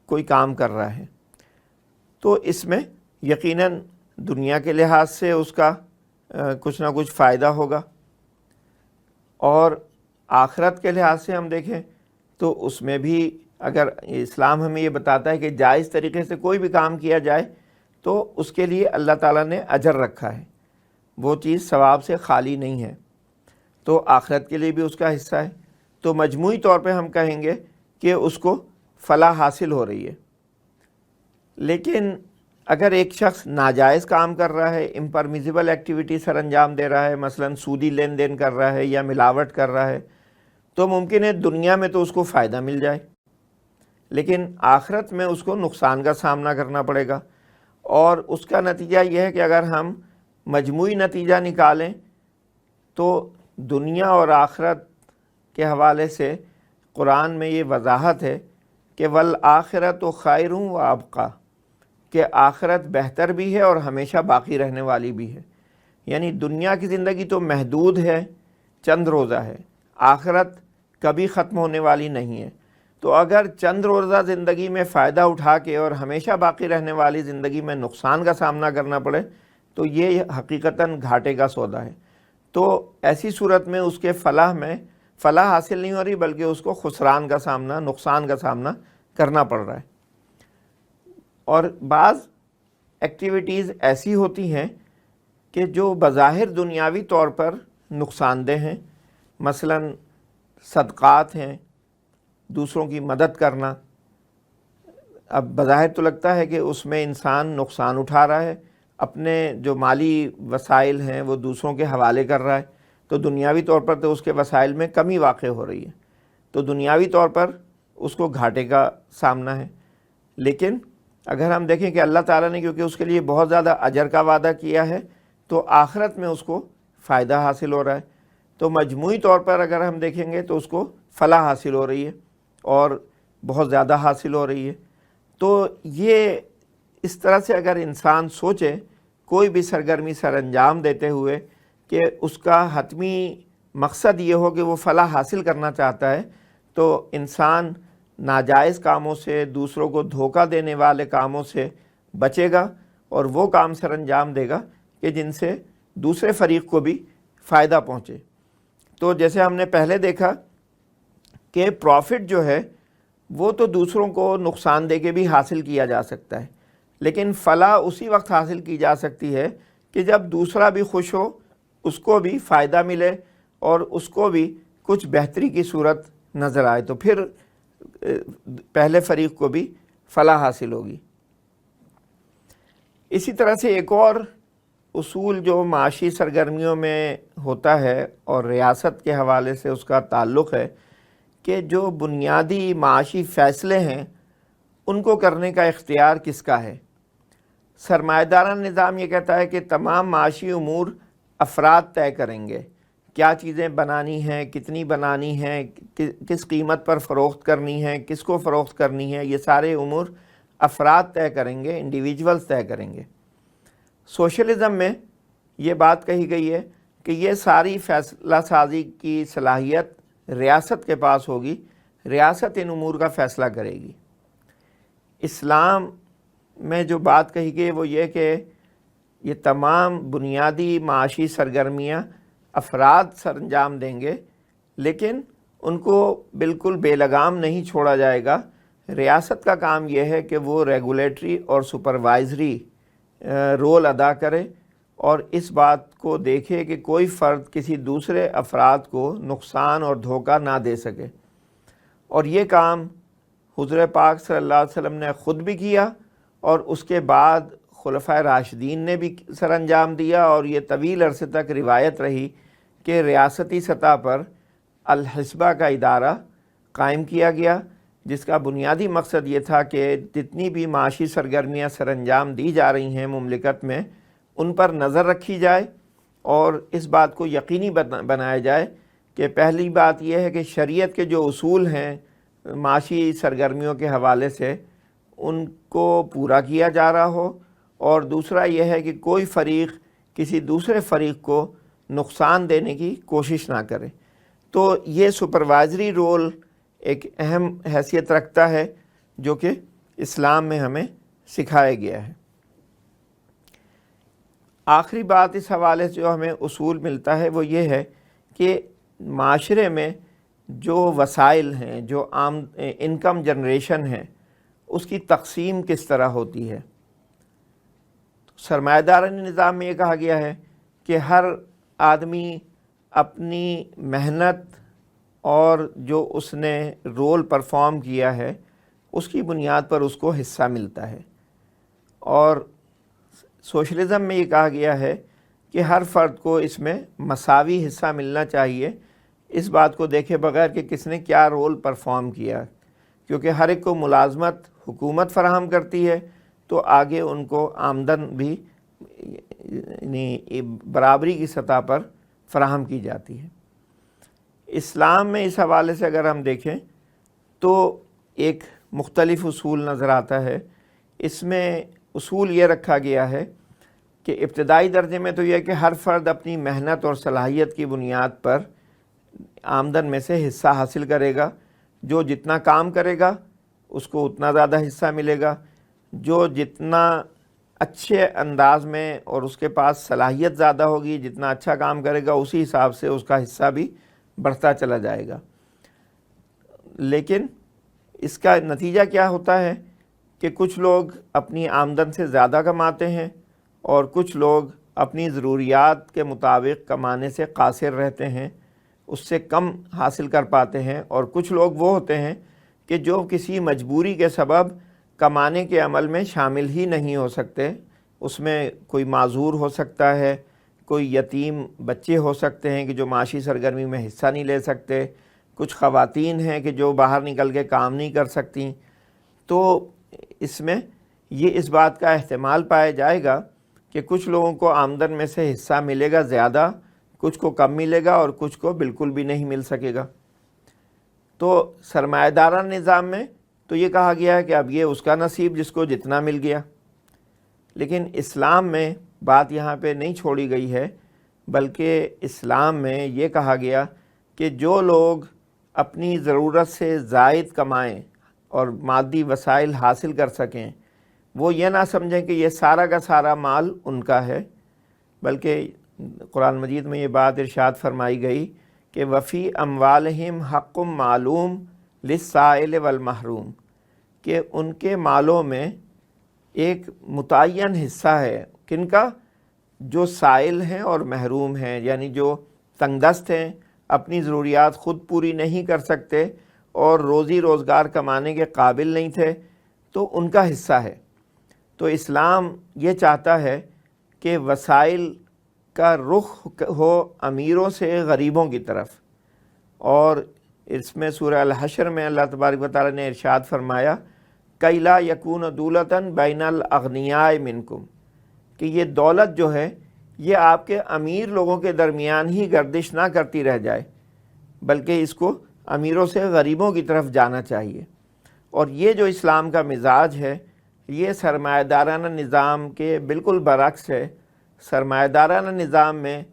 کوئی کام کر رہا ہے، تو اس میں یقیناً دنیا کے لحاظ سے اس کا کچھ نہ کچھ فائدہ ہوگا، اور آخرت کے لحاظ سے ہم دیکھیں تو اس میں بھی اگر اسلام ہمیں یہ بتاتا ہے کہ جائز طریقے سے کوئی بھی کام کیا جائے تو اس کے لیے اللہ تعالیٰ نے اجر رکھا ہے، وہ چیز ثواب سے خالی نہیں ہے، تو آخرت کے لیے بھی اس کا حصہ ہے۔ تو مجموعی طور پہ ہم کہیں گے کہ اس کو فلاح حاصل ہو رہی ہے۔ لیکن اگر ایک شخص ناجائز کام کر رہا ہے، امپرمیزیبل ایکٹیویٹی سر انجام دے رہا ہے، مثلا سودی لین دین کر رہا ہے یا ملاوٹ کر رہا ہے، تو ممکن ہے دنیا میں تو اس کو فائدہ مل جائے، لیکن آخرت میں اس کو نقصان کا سامنا کرنا پڑے گا۔ اور اس کا نتیجہ یہ ہے کہ اگر ہم مجموعی نتیجہ نکالیں تو دنیا اور آخرت کے حوالے سے قرآن میں یہ وضاحت ہے کہ والآخرۃ خیر و ابقیٰ، کہ آخرت بہتر بھی ہے اور ہمیشہ باقی رہنے والی بھی ہے۔ یعنی دنیا کی زندگی تو محدود ہے، چند روزہ ہے، آخرت کبھی ختم ہونے والی نہیں ہے۔ تو اگر چند روزہ زندگی میں فائدہ اٹھا کے اور ہمیشہ باقی رہنے والی زندگی میں نقصان کا سامنا کرنا پڑے تو یہ حقیقتاً گھاٹے کا سودا ہے۔ تو ایسی صورت میں اس کے فلاح میں فلاح حاصل نہیں ہو رہی بلکہ اس کو خسران کا سامنا، نقصان کا سامنا کرنا پڑ رہا ہے۔ اور بعض ایکٹیویٹیز ایسی ہوتی ہیں کہ جو بظاہر دنیاوی طور پر نقصان دہ ہیں، مثلاً صدقات ہیں، دوسروں کی مدد کرنا۔ اب بظاہر تو لگتا ہے کہ اس میں انسان نقصان اٹھا رہا ہے، اپنے جو مالی وسائل ہیں وہ دوسروں کے حوالے کر رہا ہے، تو دنیاوی طور پر تو اس کے وسائل میں کمی واقع ہو رہی ہے، تو دنیاوی طور پر اس کو گھاٹے کا سامنا ہے۔ لیکن اگر ہم دیکھیں کہ اللہ تعالیٰ نے کیونکہ اس کے لیے بہت زیادہ اجر کا وعدہ کیا ہے تو آخرت میں اس کو فائدہ حاصل ہو رہا ہے، تو مجموعی طور پر اگر ہم دیکھیں گے تو اس کو فلاح حاصل ہو رہی ہے، اور بہت زیادہ حاصل ہو رہی ہے۔ تو یہ اس طرح سے اگر انسان سوچے کوئی بھی سرگرمی سر انجام دیتے ہوئے کہ اس کا حتمی مقصد یہ ہو کہ وہ فلاح حاصل کرنا چاہتا ہے، تو انسان ناجائز کاموں سے، دوسروں کو دھوکہ دینے والے کاموں سے بچے گا اور وہ کام سر انجام دے گا کہ جن سے دوسرے فریق کو بھی فائدہ پہنچے۔ تو جیسے ہم نے پہلے دیکھا کہ پروفٹ جو ہے وہ تو دوسروں کو نقصان دے کے بھی حاصل کیا جا سکتا ہے، لیکن فلاح اسی وقت حاصل کی جا سکتی ہے کہ جب دوسرا بھی خوش ہو، اس کو بھی فائدہ ملے اور اس کو بھی کچھ بہتری کی صورت نظر آئے، تو پھر پہلے فریق کو بھی فلاح حاصل ہوگی۔ اسی طرح سے ایک اور اصول جو معاشی سرگرمیوں میں ہوتا ہے اور ریاست کے حوالے سے اس کا تعلق ہے کہ جو بنیادی معاشی فیصلے ہیں ان کو کرنے کا اختیار کس کا ہے۔ سرمایہ دارانہ نظام یہ کہتا ہے کہ تمام معاشی امور افراد طے کریں گے، کیا چیزیں بنانی ہیں، کتنی بنانی ہیں، کس قیمت پر فروخت کرنی ہے، کس کو فروخت کرنی ہے، یہ سارے امور افراد طے کریں گے، انڈیویجولز طے کریں گے۔ سوشلزم میں یہ بات کہی گئی ہے کہ یہ ساری فیصلہ سازی کی صلاحیت ریاست کے پاس ہوگی، ریاست ان امور کا فیصلہ کرے گی۔ اسلام میں جو بات کہی گئی وہ یہ کہ یہ تمام بنیادی معاشی سرگرمیاں افراد سر انجام دیں گے، لیکن ان کو بالکل بے لگام نہیں چھوڑا جائے گا۔ ریاست کا کام یہ ہے کہ وہ ریگولیٹری اور سپروائزری رول ادا کرے اور اس بات کو دیکھے کہ کوئی فرد کسی دوسرے افراد کو نقصان اور دھوکہ نہ دے سکے، اور یہ کام حضور پاک صلی اللہ علیہ وسلم نے خود بھی کیا اور اس کے بعد خلفائے راشدین نے بھی سر انجام دیا، اور یہ طویل عرصے تک روایت رہی کہ ریاستی سطح پر الحسبہ کا ادارہ قائم کیا گیا، جس کا بنیادی مقصد یہ تھا کہ جتنی بھی معاشی سرگرمیاں سر انجام دی جا رہی ہیں مملکت میں ان پر نظر رکھی جائے اور اس بات کو یقینی بنایا جائے کہ پہلی بات یہ ہے کہ شریعت کے جو اصول ہیں معاشی سرگرمیوں کے حوالے سے ان کو پورا کیا جا رہا ہو، اور دوسرا یہ ہے کہ کوئی فریق کسی دوسرے فریق کو نقصان دینے کی کوشش نہ کرے۔ تو یہ سپروائزری رول ایک اہم حیثیت رکھتا ہے جو کہ اسلام میں ہمیں سکھایا گیا ہے۔ آخری بات اس حوالے سے جو ہمیں اصول ملتا ہے وہ یہ ہے کہ معاشرے میں جو وسائل ہیں، جو عام انکم جنریشن ہے، اس کی تقسیم کس طرح ہوتی ہے۔ سرمایہ دارانہ نظام میں یہ کہا گیا ہے کہ ہر آدمی اپنی محنت اور جو اس نے رول پرفارم کیا ہے اس کی بنیاد پر اس کو حصہ ملتا ہے، اور سوشلزم میں یہ کہا گیا ہے کہ ہر فرد کو اس میں مساوی حصہ ملنا چاہیے، اس بات کو دیکھے بغیر کہ کس نے کیا رول پرفارم کیا، کیونکہ ہر ایک کو ملازمت حکومت فراہم کرتی ہے تو آگے ان کو آمدن بھی یعنی برابری کی سطح پر فراہم کی جاتی ہے۔ اسلام میں اس حوالے سے اگر ہم دیکھیں تو ایک مختلف اصول نظر آتا ہے۔ اس میں اصول یہ رکھا گیا ہے کہ ابتدائی درجے میں تو یہ کہ ہر فرد اپنی محنت اور صلاحیت کی بنیاد پر آمدن میں سے حصہ حاصل کرے گا، جو جتنا کام کرے گا اس کو اتنا زیادہ حصہ ملے گا، جو جتنا اچھے انداز میں اور اس کے پاس صلاحیت زیادہ ہوگی، جتنا اچھا کام کرے گا اسی حساب سے اس کا حصہ بھی بڑھتا چلا جائے گا۔ لیکن اس کا نتیجہ کیا ہوتا ہے کہ کچھ لوگ اپنی آمدن سے زیادہ کماتے ہیں اور کچھ لوگ اپنی ضروریات کے مطابق کمانے سے قاصر رہتے ہیں، اس سے کم حاصل کر پاتے ہیں، اور کچھ لوگ وہ ہوتے ہیں کہ جو کسی مجبوری کے سبب کمانے کے عمل میں شامل ہی نہیں ہو سکتے۔ اس میں کوئی معذور ہو سکتا ہے، کوئی یتیم بچے ہو سکتے ہیں کہ جو معاشی سرگرمی میں حصہ نہیں لے سکتے، کچھ خواتین ہیں کہ جو باہر نکل کے کام نہیں کر سکتی۔ تو اس میں یہ اس بات کا احتمال پایا جائے گا کہ کچھ لوگوں کو آمدن میں سے حصہ ملے گا زیادہ، کچھ کو کم ملے گا اور کچھ کو بالکل بھی نہیں مل سکے گا۔ تو سرمایہ دارانہ نظام میں تو یہ کہا گیا ہے کہ اب یہ اس کا نصیب جس کو جتنا مل گیا۔ لیکن اسلام میں بات یہاں پہ نہیں چھوڑی گئی ہے، بلکہ اسلام میں یہ کہا گیا کہ جو لوگ اپنی ضرورت سے زائد کمائیں اور مادی وسائل حاصل کر سکیں، وہ یہ نہ سمجھیں کہ یہ سارا کا سارا مال ان کا ہے، بلکہ قرآن مجید میں یہ بات ارشاد فرمائی گئی کہ وفی اموالہم حق معلوم للسائل والمحروم، کہ ان کے مالوں میں ایک متعین حصہ ہے، کن کا؟ جو سائل ہیں اور محروم ہیں، یعنی جو تنگ دست ہیں، اپنی ضروریات خود پوری نہیں کر سکتے اور روزی روزگار کمانے کے قابل نہیں تھے، تو ان کا حصہ ہے۔ تو اسلام یہ چاہتا ہے کہ وسائل کا رخ ہو امیروں سے غریبوں کی طرف، اور اس میں سورہ الحشر میں اللہ تبارک و تعالیٰ نے ارشاد فرمایا کَإْ لَا يَكُونَ دُولَةً بَيْنَ الْأَغْنِيَاءِ مِنْكُمْ، کہ یہ دولت جو ہے یہ آپ کے امیر لوگوں کے درمیان ہی گردش نہ کرتی رہ جائے، بلکہ اس کو امیروں سے غریبوں کی طرف جانا چاہیے۔ اور یہ جو اسلام کا مزاج ہے یہ سرمایہ دارانہ نظام کے بالکل برعکس ہے۔ سرمایہ دارانہ نظام میں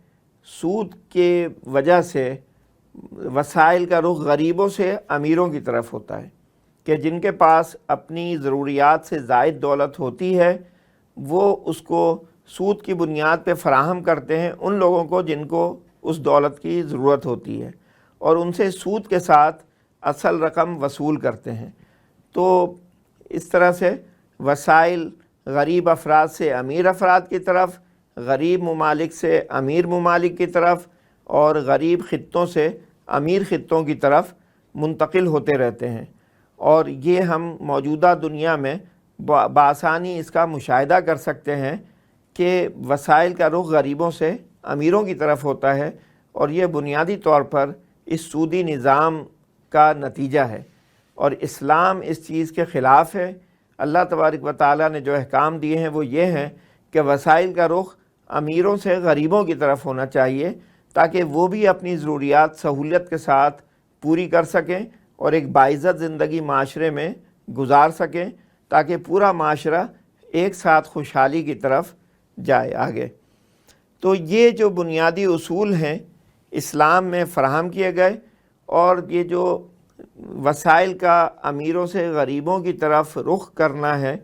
سود کے وجہ سے وسائل کا رخ غریبوں سے امیروں کی طرف ہوتا ہے، کہ جن کے پاس اپنی ضروریات سے زائد دولت ہوتی ہے وہ اس کو سود کی بنیاد پہ فراہم کرتے ہیں ان لوگوں کو جن کو اس دولت کی ضرورت ہوتی ہے، اور ان سے سود کے ساتھ اصل رقم وصول کرتے ہیں۔ تو اس طرح سے وسائل غریب افراد سے امیر افراد کی طرف، غریب ممالک سے امیر ممالک کی طرف، اور غریب خطوں سے امیر خطوں کی طرف منتقل ہوتے رہتے ہیں۔ اور یہ ہم موجودہ دنیا میں بآسانی اس کا مشاہدہ کر سکتے ہیں کہ وسائل کا رخ غریبوں سے امیروں کی طرف ہوتا ہے، اور یہ بنیادی طور پر اس سودی نظام کا نتیجہ ہے، اور اسلام اس چیز کے خلاف ہے۔ اللہ تبارک و تعالیٰ نے جو احکام دیے ہیں وہ یہ ہیں کہ وسائل کا رخ امیروں سے غریبوں کی طرف ہونا چاہیے، تاکہ وہ بھی اپنی ضروریات سہولت کے ساتھ پوری کر سکیں اور ایک باعزت زندگی معاشرے میں گزار سکیں، تاکہ پورا معاشرہ ایک ساتھ خوشحالی کی طرف جائے آگے۔ تو یہ جو بنیادی اصول ہیں اسلام میں فراہم کیے گئے، اور یہ جو وسائل کا امیروں سے غریبوں کی طرف رخ کرنا ہے،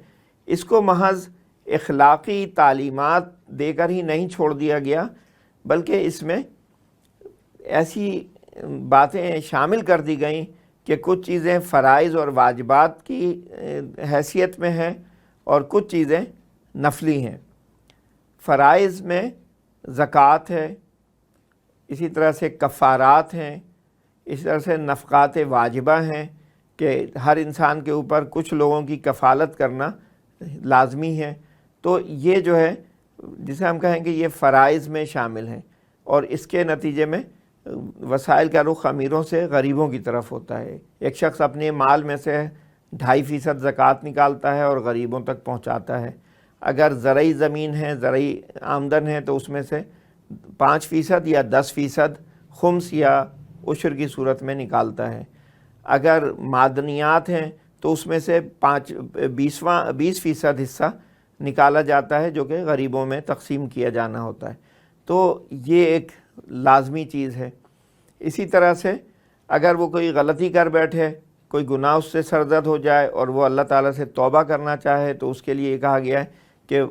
اس کو محض اخلاقی تعلیمات دے کر ہی نہیں چھوڑ دیا گیا، بلکہ اس میں ایسی باتیں شامل کر دی گئیں کہ کچھ چیزیں فرائض اور واجبات کی حیثیت میں ہیں اور کچھ چیزیں نفلی ہیں۔ فرائض میں زکوٰۃ ہے، اسی طرح سے کفارات ہیں، اسی طرح سے نفقات واجبہ ہیں کہ ہر انسان کے اوپر کچھ لوگوں کی کفالت کرنا لازمی ہے۔ تو یہ جو ہے جسے ہم کہیں کہ یہ فرائض میں شامل ہیں، اور اس کے نتیجے میں وسائل کا رخ امیروں سے غریبوں کی طرف ہوتا ہے۔ ایک شخص اپنے مال میں سے 2.5% زکوٰۃ نکالتا ہے اور غریبوں تک پہنچاتا ہے۔ اگر زرعی زمین ہے، زرعی آمدن ہے، تو اس میں سے 5% یا 10% خمس یا عشر کی صورت میں نکالتا ہے۔ اگر معدنیات ہیں تو اس میں سے 20% حصہ نکالا جاتا ہے، جو کہ غریبوں میں تقسیم کیا جانا ہوتا ہے۔ تو یہ ایک لازمی چیز ہے۔ اسی طرح سے اگر وہ کوئی غلطی کر بیٹھے، کوئی گناہ اس سے سرزد ہو جائے اور وہ اللہ تعالیٰ سے توبہ کرنا چاہے، تو اس کے لیے یہ کہا گیا ہے کہ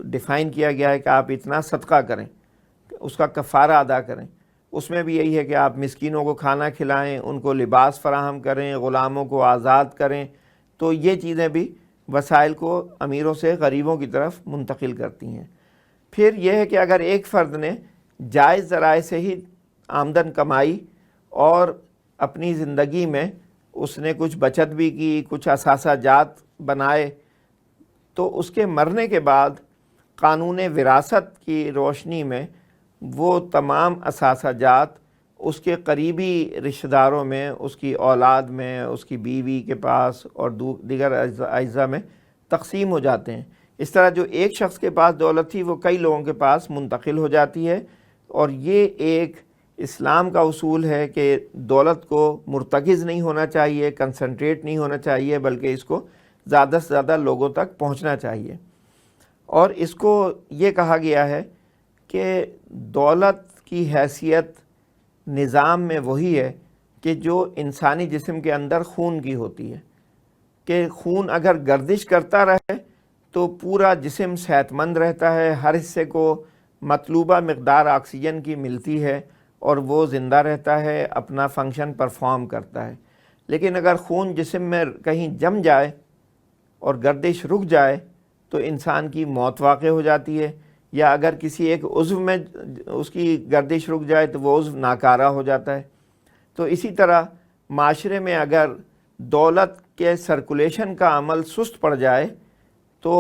ڈیفائن کیا گیا ہے کہ آپ اتنا صدقہ کریں، اس کا کفارہ ادا کریں۔ اس میں بھی یہی ہے کہ آپ مسکینوں کو کھانا کھلائیں، ان کو لباس فراہم کریں، غلاموں کو آزاد کریں۔ تو یہ چیزیں بھی وسائل کو امیروں سے غریبوں کی طرف منتقل کرتی ہیں۔ پھر یہ ہے کہ اگر ایک فرد نے جائز ذرائع سے ہی آمدن کمائی اور اپنی زندگی میں اس نے کچھ بچت بھی کی، کچھ اثاثہ جات بنائے، تو اس کے مرنے کے بعد قانون وراثت کی روشنی میں وہ تمام اثاثہ جات اس کے قریبی رشتہ داروں میں، اس کی اولاد میں، اس کی بیوی کے پاس اور دیگر اعزاء میں تقسیم ہو جاتے ہیں۔ اس طرح جو ایک شخص کے پاس دولت تھی وہ کئی لوگوں کے پاس منتقل ہو جاتی ہے، اور یہ ایک اسلام کا اصول ہے کہ دولت کو مرتکز نہیں ہونا چاہیے، کنسنٹریٹ نہیں ہونا چاہیے، بلکہ اس کو زیادہ سے زیادہ لوگوں تک پہنچنا چاہیے۔ اور اس کو یہ کہا گیا ہے کہ دولت کی حیثیت نظام میں وہی ہے کہ جو انسانی جسم کے اندر خون کی ہوتی ہے، کہ خون اگر گردش کرتا رہے تو پورا جسم صحت مند رہتا ہے، ہر حصے کو مطلوبہ مقدار آکسیجن کی ملتی ہے اور وہ زندہ رہتا ہے، اپنا فنکشن پرفارم کرتا ہے۔ لیکن اگر خون جسم میں کہیں جم جائے اور گردش رک جائے تو انسان کی موت واقع ہو جاتی ہے، یا اگر کسی ایک عضو میں اس کی گردش رک جائے تو وہ عضو ناکارہ ہو جاتا ہے۔ تو اسی طرح معاشرے میں اگر دولت کے سرکولیشن کا عمل سست پڑ جائے تو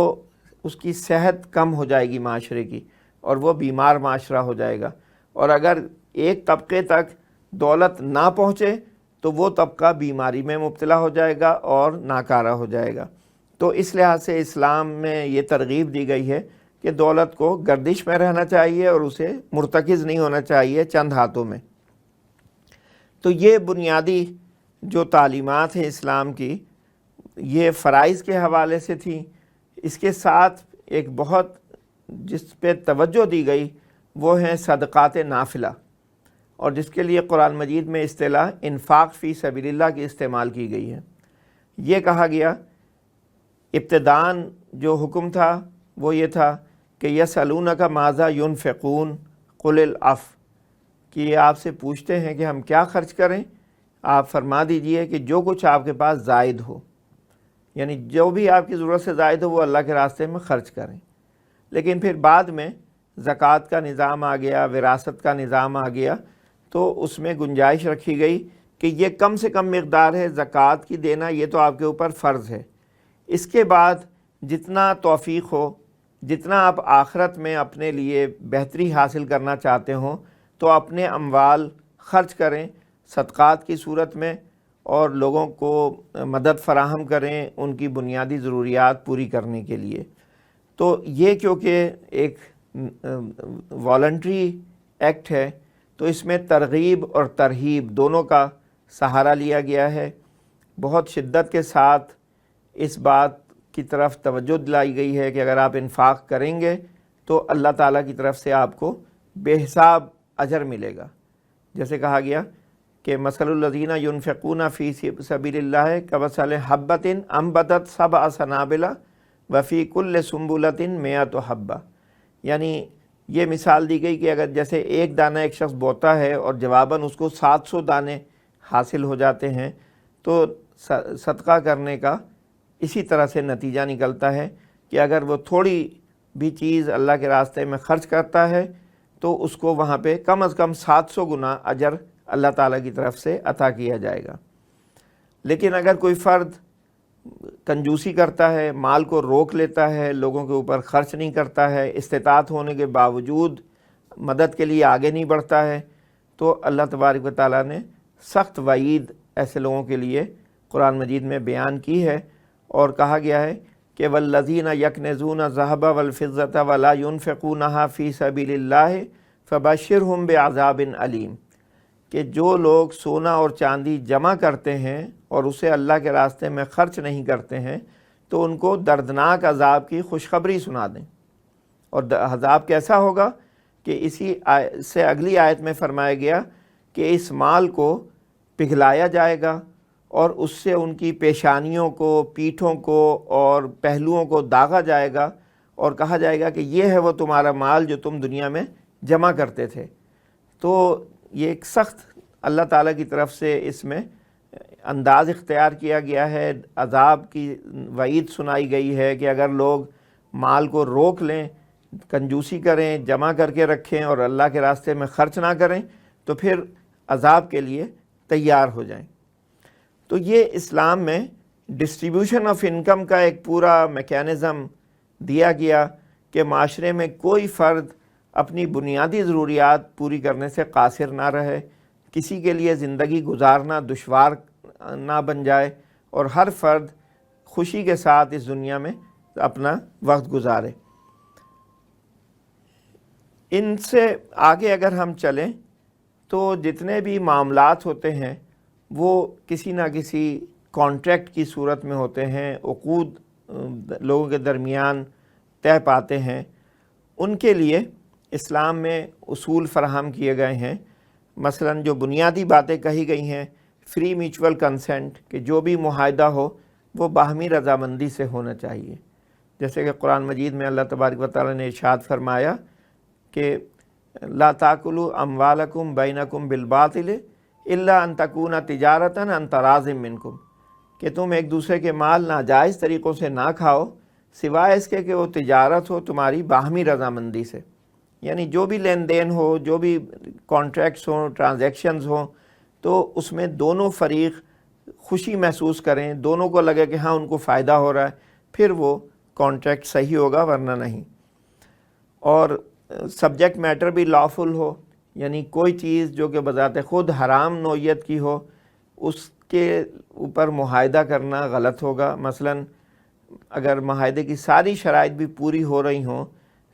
اس کی صحت کم ہو جائے گی معاشرے کی، اور وہ بیمار معاشرہ ہو جائے گا۔ اور اگر ایک طبقے تک دولت نہ پہنچے تو وہ طبقہ بیماری میں مبتلا ہو جائے گا اور ناکارہ ہو جائے گا۔ تو اس لحاظ سے اسلام میں یہ ترغیب دی گئی ہے کہ دولت کو گردش میں رہنا چاہیے اور اسے مرتکز نہیں ہونا چاہیے چند ہاتھوں میں۔ تو یہ بنیادی جو تعلیمات ہیں اسلام کی، یہ فرائض کے حوالے سے تھیں۔ اس کے ساتھ ایک بہت جس پہ توجہ دی گئی وہ ہیں صدقات نافلہ، اور جس کے لیے قرآن مجید میں اصطلاح انفاق فی سبیل اللہ کی استعمال کی گئی ہے۔ یہ کہا گیا ابتداً جو حکم تھا وہ یہ تھا کہ یسألونک ماذا ینفقون قل العفو، کہ یہ آپ سے پوچھتے ہیں کہ ہم کیا خرچ کریں، آپ فرما دیجئے کہ جو کچھ آپ کے پاس زائد ہو، یعنی جو بھی آپ کی ضرورت سے زائد ہو وہ اللہ کے راستے میں خرچ کریں۔ لیکن پھر بعد میں زکوٰۃ کا نظام آ گیا، وراثت کا نظام آ گیا، تو اس میں گنجائش رکھی گئی کہ یہ کم سے کم مقدار ہے زکوٰۃ کی دینا، یہ تو آپ کے اوپر فرض ہے۔ اس کے بعد جتنا توفیق ہو، جتنا آپ آخرت میں اپنے لیے بہتری حاصل کرنا چاہتے ہوں تو اپنے اموال خرچ کریں صدقات کی صورت میں، اور لوگوں کو مدد فراہم کریں ان کی بنیادی ضروریات پوری کرنے کے لیے۔ تو یہ کیونکہ ایک والنٹری ایکٹ ہے تو اس میں ترغیب اور ترہیب دونوں کا سہارا لیا گیا ہے۔ بہت شدت کے ساتھ اس بات کی طرف توجہ دلائی گئی ہے کہ اگر آپ انفاق کریں گے تو اللہ تعالیٰ کی طرف سے آپ کو بے حساب اجر ملے گا۔ جیسے کہا گیا کہ مثل الذین ینفقون فی سبیل اللہ کمثل حبۃ انبتت سبع سنابل وفی کل سنبلۃ مئۃ حبۃ، یعنی یہ مثال دی گئی کہ اگر جیسے ایک دانہ ایک شخص بوتا ہے اور جواباً اس کو 700 دانے حاصل ہو جاتے ہیں، تو صدقہ کرنے کا اسی طرح سے نتیجہ نکلتا ہے کہ اگر وہ تھوڑی بھی چیز اللہ کے راستے میں خرچ کرتا ہے تو اس کو وہاں پہ کم از کم 700 گنا اجر اللہ تعالیٰ کی طرف سے عطا کیا جائے گا۔ لیکن اگر کوئی فرد کنجوسی کرتا ہے، مال کو روک لیتا ہے، لوگوں کے اوپر خرچ نہیں کرتا ہے، استطاعت ہونے کے باوجود مدد کے لیے آگے نہیں بڑھتا ہے، تو اللہ تبارک و تعالیٰ نے سخت وعید ایسے لوگوں کے لیے قرآن مجید میں بیان کی ہے، اور کہا گیا ہے کہ والذین یکنزون الذھب والفضة ولا ينفقونها فی سبیل اللہ فبشرہم بعذاب علیم، کہ جو لوگ سونا اور چاندی جمع کرتے ہیں اور اسے اللہ کے راستے میں خرچ نہیں کرتے ہیں تو ان کو دردناک عذاب کی خوشخبری سنا دیں۔ اور عذاب کیسا ہوگا کہ اسی سے اگلی آیت میں فرمایا گیا کہ اس مال کو پگھلایا جائے گا اور اس سے ان کی پیشانیوں کو، پیٹھوں کو اور پہلوؤں کو داغا جائے گا، اور کہا جائے گا کہ یہ ہے وہ تمہارا مال جو تم دنیا میں جمع کرتے تھے۔ تو یہ ایک سخت اللہ تعالیٰ کی طرف سے اس میں انداز اختیار کیا گیا ہے، عذاب کی وعید سنائی گئی ہے کہ اگر لوگ مال کو روک لیں، کنجوسی کریں، جمع کر کے رکھیں اور اللہ کے راستے میں خرچ نہ کریں تو پھر عذاب کے لیے تیار ہو جائیں۔ تو یہ اسلام میں ڈسٹریبیوشن آف انکم کا ایک پورا میکینزم دیا گیا کہ معاشرے میں کوئی فرد اپنی بنیادی ضروریات پوری کرنے سے قاصر نہ رہے، کسی کے لیے زندگی گزارنا دشوار نہ بن جائے، اور ہر فرد خوشی کے ساتھ اس دنیا میں اپنا وقت گزارے۔ ان سے آگے اگر ہم چلیں تو جتنے بھی معاملات ہوتے ہیں وہ کسی نہ کسی کانٹریکٹ کی صورت میں ہوتے ہیں، عقود لوگوں کے درمیان طے پاتے ہیں، ان کے لیے اسلام میں اصول فراہم کیے گئے ہیں۔ مثلا جو بنیادی باتیں کہی گئی ہیں، فری میوچول کنسنٹ، کہ جو بھی معاہدہ ہو وہ باہمی رضامندی سے ہونا چاہیے، جیسے کہ قرآن مجید میں اللہ تبارک و تعالیٰ نے ارشاد فرمایا کہ لا تاکلوا اموالکم بینکم بالباطل الا ان تکون تجارتا عن تراض منکم، کہ تم ایک دوسرے کے مال ناجائز طریقوں سے نہ کھاؤ سوائے اس کے کہ وہ تجارت ہو تمہاری باہمی رضامندی سے، یعنی جو بھی لین دین ہو، جو بھی کانٹریکٹس ہوں، ٹرانزیکشنز ہوں، تو اس میں دونوں فریق خوشی محسوس کریں، دونوں کو لگے کہ ہاں ان کو فائدہ ہو رہا ہے، پھر وہ کانٹریکٹ صحیح ہوگا، ورنہ نہیں۔ اور سبجیکٹ میٹر بھی لافل ہو، یعنی کوئی چیز جو کہ بذات خود حرام نوعیت کی ہو اس کے اوپر معاہدہ کرنا غلط ہوگا۔ مثلا اگر معاہدے کی ساری شرائط بھی پوری ہو رہی ہوں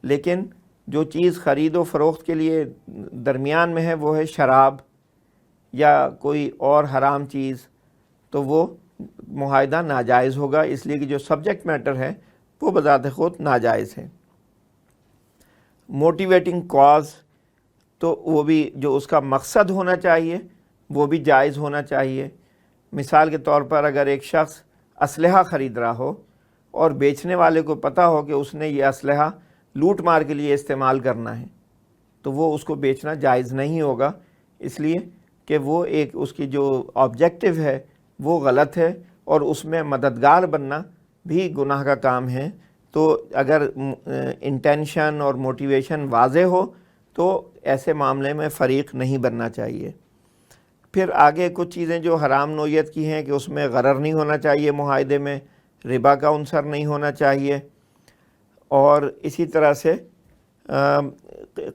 لیکن جو چیز خرید و فروخت کے لیے درمیان میں ہے وہ ہے شراب یا کوئی اور حرام چیز، تو وہ معاہدہ ناجائز ہوگا، اس لیے کہ جو سبجیکٹ میٹر ہے وہ بذات خود ناجائز ہے۔ موٹیویٹنگ کاز، تو وہ بھی جو اس کا مقصد ہونا چاہیے وہ بھی جائز ہونا چاہیے۔ مثال کے طور پر اگر ایک شخص اسلحہ خرید رہا ہو اور بیچنے والے کو پتہ ہو کہ اس نے یہ اسلحہ لوٹ مار کے لیے استعمال کرنا ہے، تو وہ اس کو بیچنا جائز نہیں ہوگا، اس لیے کہ وہ ایک اس کی جو آبجیکٹو ہے وہ غلط ہے اور اس میں مددگار بننا بھی گناہ کا کام ہے۔ تو اگر انٹینشن اور موٹیویشن واضح ہو تو ایسے معاملے میں فریق نہیں بننا چاہیے۔ پھر آگے کچھ چیزیں جو حرام نوعیت کی ہیں کہ اس میں غرر نہیں ہونا چاہیے، معاہدے میں ربا کا عنصر نہیں ہونا چاہیے، اور اسی طرح سے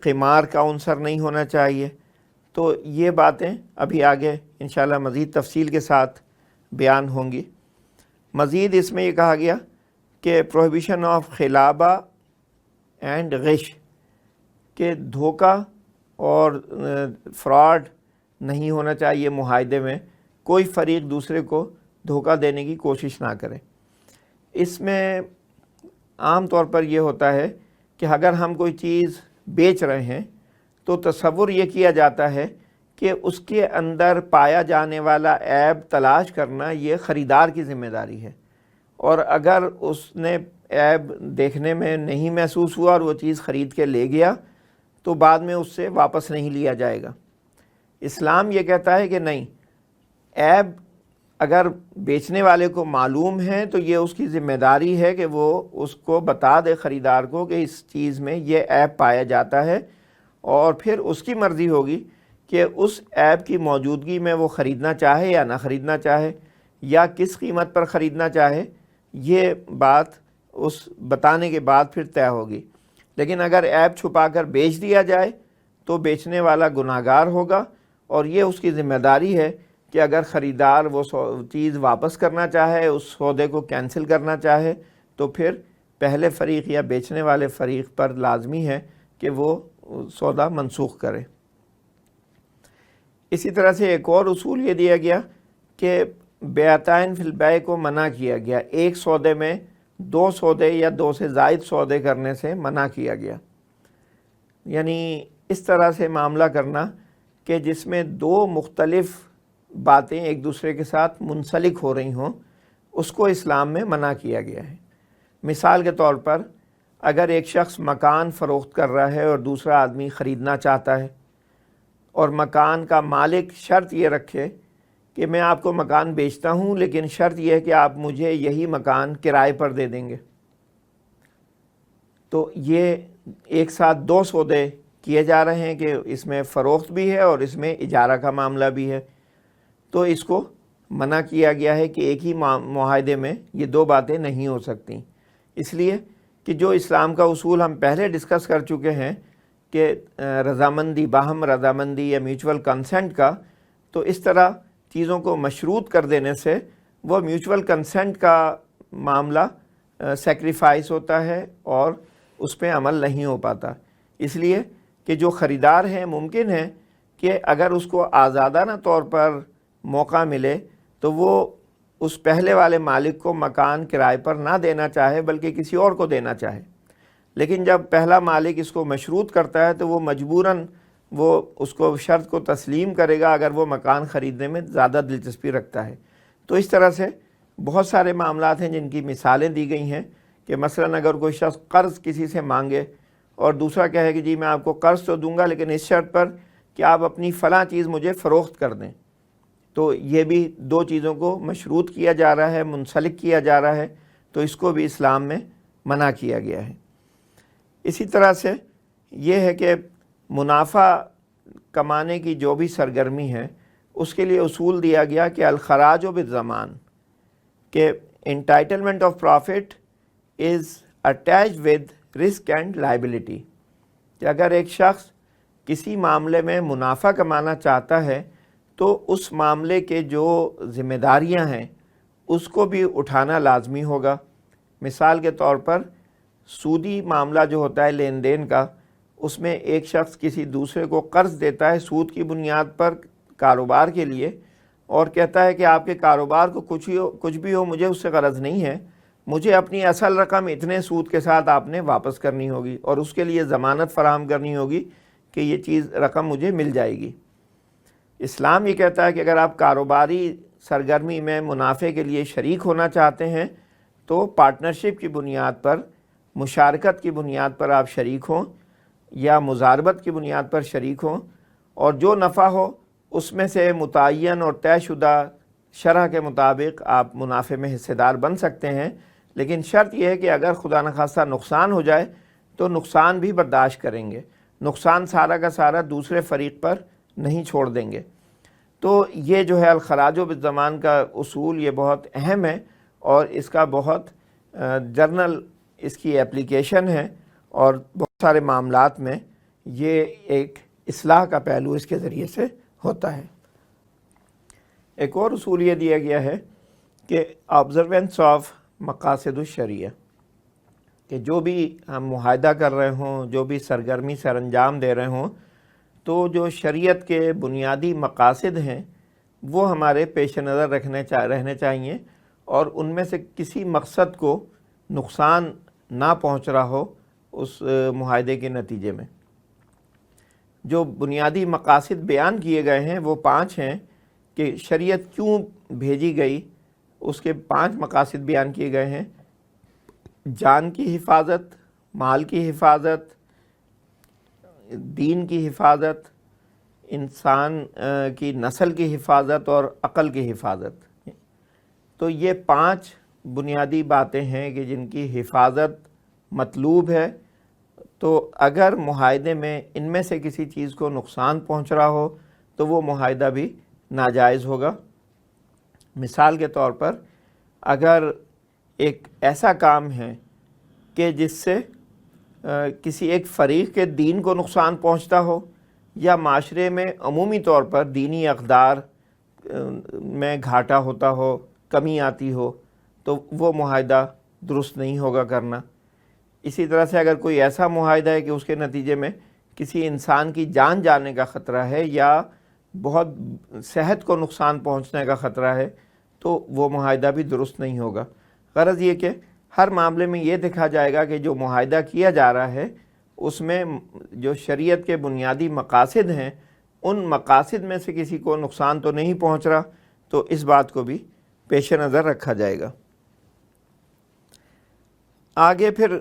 قمار کا عنصر نہیں ہونا چاہیے۔ تو یہ باتیں ابھی آگے انشاءاللہ مزید تفصیل کے ساتھ بیان ہوں گی۔ مزید اس میں یہ کہا گیا کہ پروہیبیشن آف خلابہ اینڈ غش، کہ دھوکہ اور فراڈ نہیں ہونا چاہیے معاہدے میں، کوئی فریق دوسرے کو دھوکہ دینے کی کوشش نہ کرے۔ اس میں عام طور پر یہ ہوتا ہے کہ اگر ہم کوئی چیز بیچ رہے ہیں تو تصور یہ کیا جاتا ہے کہ اس کے اندر پایا جانے والا عیب تلاش کرنا یہ خریدار کی ذمہ داری ہے، اور اگر اس نے عیب دیکھنے میں نہیں محسوس ہوا اور وہ چیز خرید کے لے گیا تو بعد میں اس سے واپس نہیں لیا جائے گا۔ اسلام یہ کہتا ہے کہ نہیں، عیب اگر بیچنے والے کو معلوم ہے تو یہ اس کی ذمہ داری ہے کہ وہ اس کو بتا دے خریدار کو کہ اس چیز میں یہ عیب پایا جاتا ہے، اور پھر اس کی مرضی ہوگی کہ اس عیب کی موجودگی میں وہ خریدنا چاہے یا نہ خریدنا چاہے، یا کس قیمت پر خریدنا چاہے، یہ بات اس بتانے کے بعد پھر طے ہوگی۔ لیکن اگر عیب چھپا کر بیچ دیا جائے تو بیچنے والا گناہگار ہوگا، اور یہ اس کی ذمہ داری ہے کہ اگر خریدار وہ چیز واپس کرنا چاہے، اس سودے کو کینسل کرنا چاہے، تو پھر پہلے فریق یا بیچنے والے فریق پر لازمی ہے کہ وہ سودا منسوخ کرے۔ اسی طرح سے ایک اور اصول یہ دیا گیا کہ بیعتین فی البیع کو منع کیا گیا، ایک سودے میں دو سودے یا دو سے زائد سودے کرنے سے منع کیا گیا، یعنی اس طرح سے معاملہ کرنا کہ جس میں دو مختلف باتیں ایک دوسرے کے ساتھ منسلک ہو رہی ہوں، اس کو اسلام میں منع کیا گیا ہے۔ مثال کے طور پر اگر ایک شخص مکان فروخت کر رہا ہے اور دوسرا آدمی خریدنا چاہتا ہے، اور مکان کا مالک شرط یہ رکھے کہ میں آپ کو مکان بیچتا ہوں لیکن شرط یہ ہے کہ آپ مجھے یہی مکان کرائے پر دے دیں گے، تو یہ ایک ساتھ دو سودے کیے جا رہے ہیں کہ اس میں فروخت بھی ہے اور اس میں اجارہ کا معاملہ بھی ہے، تو اس کو منع کیا گیا ہے کہ ایک ہی معاہدے میں یہ دو باتیں نہیں ہو سکتی، اس لیے کہ جو اسلام کا اصول ہم پہلے ڈسکس کر چکے ہیں کہ رضامندی، باہم رضامندی یا میوچول کنسنٹ کا، تو اس طرح چیزوں کو مشروط کر دینے سے وہ میوچول کنسنٹ کا معاملہ سیکریفائس ہوتا ہے اور اس پہ عمل نہیں ہو پاتا، اس لیے کہ جو خریدار ہیں ممکن ہے کہ اگر اس کو آزادانہ طور پر موقع ملے تو وہ اس پہلے والے مالک کو مکان کرائے پر نہ دینا چاہے بلکہ کسی اور کو دینا چاہے، لیکن جب پہلا مالک اس کو مشروط کرتا ہے تو وہ مجبوراً وہ اس کو شرط کو تسلیم کرے گا اگر وہ مکان خریدنے میں زیادہ دلچسپی رکھتا ہے۔ تو اس طرح سے بہت سارے معاملات ہیں جن کی مثالیں دی گئی ہیں کہ مثلاً اگر کوئی شخص قرض کسی سے مانگے اور دوسرا کہے کہ جی میں آپ کو قرض تو دوں گا لیکن اس شرط پر کہ آپ اپنی فلاں چیز مجھے فروخت کر دیں، تو یہ بھی دو چیزوں کو مشروط کیا جا رہا ہے، منسلک کیا جا رہا ہے، تو اس کو بھی اسلام میں منع کیا گیا ہے۔ اسی طرح سے یہ ہے کہ منافع کمانے کی جو بھی سرگرمی ہے اس کے لیے اصول دیا گیا کہ الخراج بالضمان، کہ entitlement of profit is attached with risk and liability, کہ اگر ایک شخص کسی معاملے میں منافع کمانا چاہتا ہے تو اس معاملے کے جو ذمہ داریاں ہیں اس کو بھی اٹھانا لازمی ہوگا۔ مثال کے طور پر سودی معاملہ جو ہوتا ہے لین دین کا، اس میں ایک شخص کسی دوسرے کو قرض دیتا ہے سود کی بنیاد پر کاروبار کے لیے، اور کہتا ہے کہ آپ کے کاروبار کو کچھ بھی ہو مجھے اس سے غرض نہیں ہے، مجھے اپنی اصل رقم اتنے سود کے ساتھ آپ نے واپس کرنی ہوگی اور اس کے لیے ضمانت فراہم کرنی ہوگی کہ یہ چیز رقم مجھے مل جائے گی۔ اسلام یہ کہتا ہے کہ اگر آپ کاروباری سرگرمی میں منافع کے لیے شریک ہونا چاہتے ہیں تو پارٹنرشپ کی بنیاد پر، مشارکت کی بنیاد پر آپ شریک ہوں یا مضاربت کی بنیاد پر شریک ہوں، اور جو نفع ہو اس میں سے متعین اور طے شدہ شرح کے مطابق آپ منافع میں حصے دار بن سکتے ہیں، لیکن شرط یہ ہے کہ اگر خدا نخواستہ نقصان ہو جائے تو نقصان بھی برداشت کریں گے، نقصان سارا کا سارا دوسرے فریق پر نہیں چھوڑ دیں گے۔ تو یہ جو ہے الخراج بالضمان کا اصول یہ بہت اہم ہے اور اس کا بہت جرنل اس کی اپلیکیشن ہے، اور بہت سارے معاملات میں یہ ایک اصلاح کا پہلو اس کے ذریعے سے ہوتا ہے۔ ایک اور اصول یہ دیا گیا ہے کہ آبزروینس آف مقاصد الشریعہ، کہ جو بھی ہم معاہدہ کر رہے ہوں، جو بھی سرگرمی سر انجام دے رہے ہوں، تو جو شریعت کے بنیادی مقاصد ہیں وہ ہمارے پیش نظر رہنے چاہیے، اور ان میں سے کسی مقصد کو نقصان نہ پہنچ رہا ہو اس معاہدے کے نتیجے میں۔ جو بنیادی مقاصد بیان کیے گئے ہیں وہ 5 ہیں کہ شریعت کیوں بھیجی گئی، اس کے 5 مقاصد بیان کیے گئے ہیں: جان کی حفاظت، مال کی حفاظت، دین کی حفاظت، انسان کی نسل کی حفاظت اور عقل کی حفاظت۔ تو یہ 5 بنیادی باتیں ہیں کہ جن کی حفاظت مطلوب ہے، تو اگر معاہدے میں ان میں سے کسی چیز کو نقصان پہنچ رہا ہو تو وہ معاہدہ بھی ناجائز ہوگا۔ مثال کے طور پر اگر ایک ایسا کام ہے کہ جس سے کسی ایک فریق کے دین کو نقصان پہنچتا ہو یا معاشرے میں عمومی طور پر دینی اقدار میں گھاٹا ہوتا ہو، کمی آتی ہو، تو وہ معاہدہ درست نہیں ہوگا کرنا۔ اسی طرح سے اگر کوئی ایسا معاہدہ ہے کہ اس کے نتیجے میں کسی انسان کی جان جانے کا خطرہ ہے یا بہت صحت کو نقصان پہنچنے کا خطرہ ہے تو وہ معاہدہ بھی درست نہیں ہوگا۔ غرض یہ کہ ہر معاملے میں یہ دیکھا جائے گا کہ جو معاہدہ کیا جا رہا ہے اس میں جو شریعت کے بنیادی مقاصد ہیں ان مقاصد میں سے کسی کو نقصان تو نہیں پہنچ رہا، تو اس بات کو بھی پیش نظر رکھا جائے گا۔ آگے پھر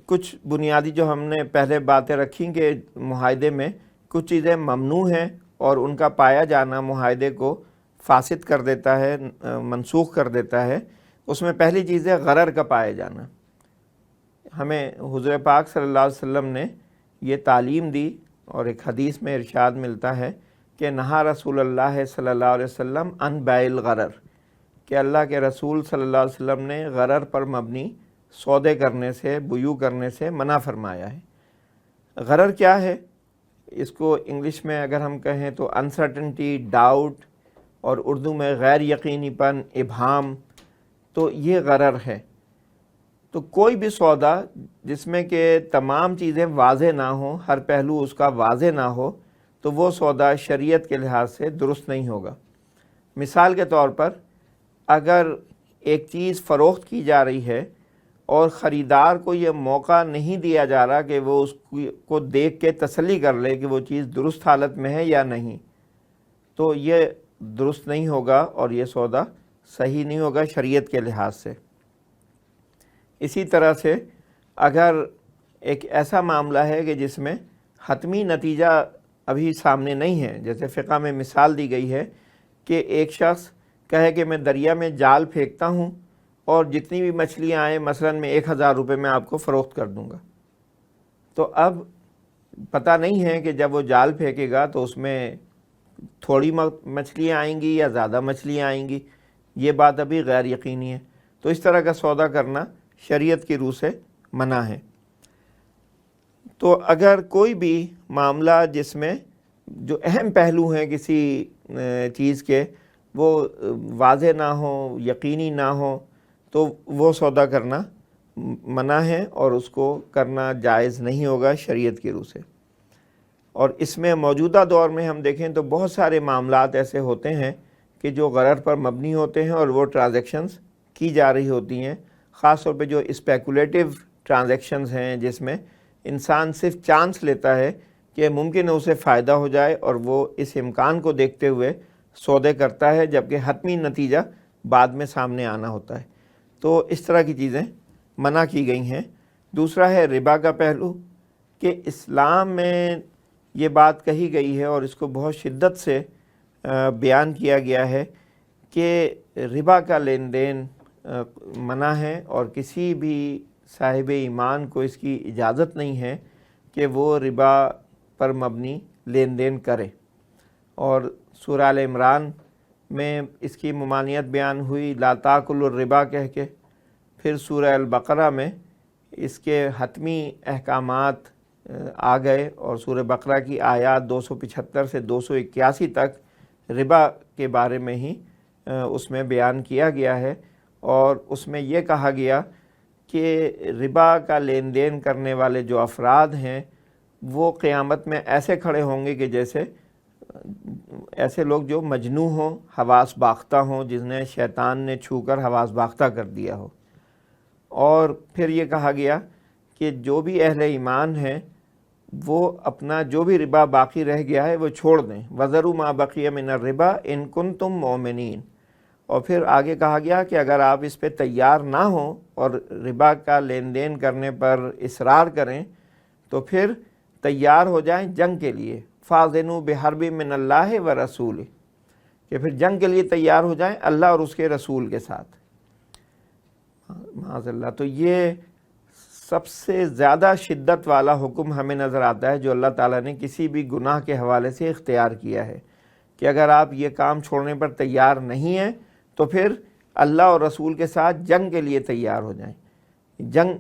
کچھ بنیادی جو ہم نے پہلے باتیں رکھیں کہ معاہدے میں کچھ چیزیں ممنوع ہیں اور ان کا پایا جانا معاہدے کو فاسد کر دیتا ہے، منسوخ کر دیتا ہے۔ اس میں پہلی چیز ہے غرر کا پایا جانا۔ ہمیں حضور پاک صلی اللہ علیہ وسلم نے یہ تعلیم دی اور ایک حدیث میں ارشاد ملتا ہے کہ نہا رسول اللہ صلی اللہ علیہ وسلم عن بیع الغرر، کہ اللہ کے رسول صلی اللہ علیہ وسلم نے غرر پر مبنی سودے کرنے سے، بیوع کرنے سے منع فرمایا ہے۔ غرر کیا ہے؟ اس کو انگلش میں اگر ہم کہیں تو انسرٹنٹی، ڈاؤٹ، اور اردو میں غیر یقینی پن، ابہام، تو یہ غرر ہے۔ تو کوئی بھی سودا جس میں کہ تمام چیزیں واضح نہ ہوں، ہر پہلو اس کا واضح نہ ہو، تو وہ سودا شریعت کے لحاظ سے درست نہیں ہوگا۔ مثال کے طور پر اگر ایک چیز فروخت کی جا رہی ہے اور خریدار کو یہ موقع نہیں دیا جا رہا کہ وہ اس کو دیکھ کے تسلی کر لے کہ وہ چیز درست حالت میں ہے یا نہیں، تو یہ درست نہیں ہوگا اور یہ سودا صحیح نہیں ہوگا شریعت کے لحاظ سے۔ اسی طرح سے اگر ایک ایسا معاملہ ہے کہ جس میں حتمی نتیجہ ابھی سامنے نہیں ہے، جیسے فقہ میں مثال دی گئی ہے کہ ایک شخص کہے کہ میں دریا میں جال پھینکتا ہوں اور جتنی بھی مچھلیاں آئیں مثلاً میں 1000 روپے میں آپ کو فروخت کر دوں گا، تو اب پتہ نہیں ہے کہ جب وہ جال پھینکے گا تو اس میں تھوڑی مچھلیاں آئیں گی یا زیادہ مچھلیاں آئیں گی، یہ بات ابھی غیر یقینی ہے، تو اس طرح کا سودا کرنا شریعت کی روح سے منع ہے۔ تو اگر کوئی بھی معاملہ جس میں جو اہم پہلو ہیں کسی چیز کے وہ واضح نہ ہو، یقینی نہ ہو، تو وہ سودا کرنا منع ہے اور اس کو کرنا جائز نہیں ہوگا شریعت کی روح سے۔ اور اس میں موجودہ دور میں ہم دیکھیں تو بہت سارے معاملات ایسے ہوتے ہیں کہ جو غرر پر مبنی ہوتے ہیں اور وہ ٹرانزیکشنز کی جا رہی ہوتی ہیں، خاص طور پہ جو اسپیکولیٹو ٹرانزیکشنز ہیں جس میں انسان صرف چانس لیتا ہے کہ ممکن ہے اسے فائدہ ہو جائے اور وہ اس امکان کو دیکھتے ہوئے سودے کرتا ہے، جبکہ حتمی نتیجہ بعد میں سامنے آنا ہوتا ہے۔ تو اس طرح کی چیزیں منع کی گئی ہیں۔ دوسرا ہے ربا کا پہلو، کہ اسلام میں یہ بات کہی گئی ہے اور اس کو بہت شدت سے بیان کیا گیا ہے کہ ربا کا لین دین منع ہے اور کسی بھی صاحب ایمان کو اس کی اجازت نہیں ہے کہ وہ ربا پر مبنی لین دین کرے۔ اور سورہ آل عمران میں اس کی ممانعت بیان ہوئی، لا تاکلوا الربا کہہ کے، پھر سورہ البقرہ میں اس کے حتمی احکامات آ گئے اور سورہ بقرہ کی آیات 275 سے 281 تک ربا کے بارے میں ہی اس میں بیان کیا گیا ہے، اور اس میں یہ کہا گیا کہ ربا کا لین دین کرنے والے جو افراد ہیں وہ قیامت میں ایسے کھڑے ہوں گے کہ جیسے ایسے لوگ جو مجنوں ہوں، حواس باختہ ہوں، جنہیں شیطان نے چھو کر حواس باختہ کر دیا ہو۔ اور پھر یہ کہا گیا کہ جو بھی اہل ایمان ہیں وہ اپنا جو بھی ربا باقی رہ گیا ہے وہ چھوڑ دیں، وَذَرُوا مَا بَقِيَ مِنَ الرِّبَا إِن كُنتُم مُؤْمِنِينَ۔ اور پھر آگے کہا گیا کہ اگر آپ اس پہ تیار نہ ہوں اور ربا کا لین دین کرنے پر اصرار کریں تو پھر تیار ہو جائیں جنگ کے لیے، فَأَذِنُوا بِحَرْبٍ مِّنَ اللَّهِ وَرَسُولِهِ، کہ پھر جنگ کے لیے تیار ہو جائیں اللہ اور اس کے رسول کے ساتھ۔ معاذ اللہ، تو یہ سب سے زیادہ شدت والا حکم ہمیں نظر آتا ہے جو اللہ تعالیٰ نے کسی بھی گناہ کے حوالے سے اختیار کیا ہے، کہ اگر آپ یہ کام چھوڑنے پر تیار نہیں ہیں تو پھر اللہ اور رسول کے ساتھ جنگ کے لیے تیار ہو جائیں۔ جنگ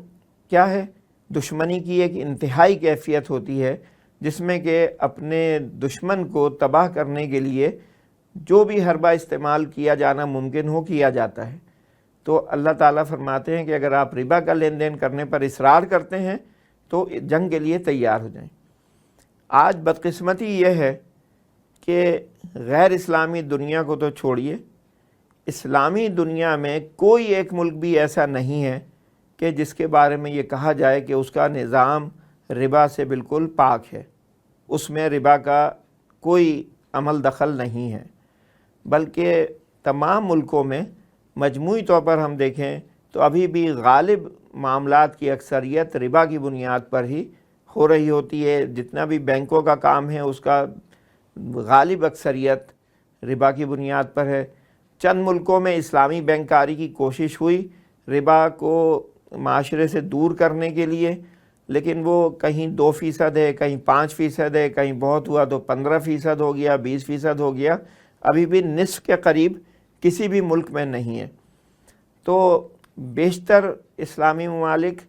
کیا ہے؟ دشمنی کی ایک انتہائی کیفیت ہوتی ہے جس میں کہ اپنے دشمن کو تباہ کرنے کے لیے جو بھی حربہ استعمال کیا جانا ممکن ہو کیا جاتا ہے۔ تو اللہ تعالیٰ فرماتے ہیں کہ اگر آپ ربا کا لین دین کرنے پر اصرار کرتے ہیں تو جنگ کے لیے تیار ہو جائیں۔ آج بدقسمتی یہ ہے کہ غیر اسلامی دنیا کو تو چھوڑیے، اسلامی دنیا میں کوئی ایک ملک بھی ایسا نہیں ہے کہ جس کے بارے میں یہ کہا جائے کہ اس کا نظام ربا سے بالکل پاک ہے، اس میں ربا کا کوئی عمل دخل نہیں ہے، بلکہ تمام ملکوں میں مجموعی طور پر ہم دیکھیں تو ابھی بھی غالب معاملات کی اکثریت ربا کی بنیاد پر ہی ہو رہی ہوتی ہے۔ جتنا بھی بینکوں کا کام ہے اس کا غالب اکثریت ربا کی بنیاد پر ہے۔ چند ملکوں میں اسلامی بینکاری کی کوشش ہوئی ربا کو معاشرے سے دور کرنے کے لیے، لیکن وہ کہیں 2% ہے، کہیں 5% ہے، کہیں بہت ہوا تو 15% ہو گیا، 20% ہو گیا، ابھی بھی نصف کے قریب کسی بھی ملک میں نہیں ہے۔ تو بیشتر اسلامی ممالک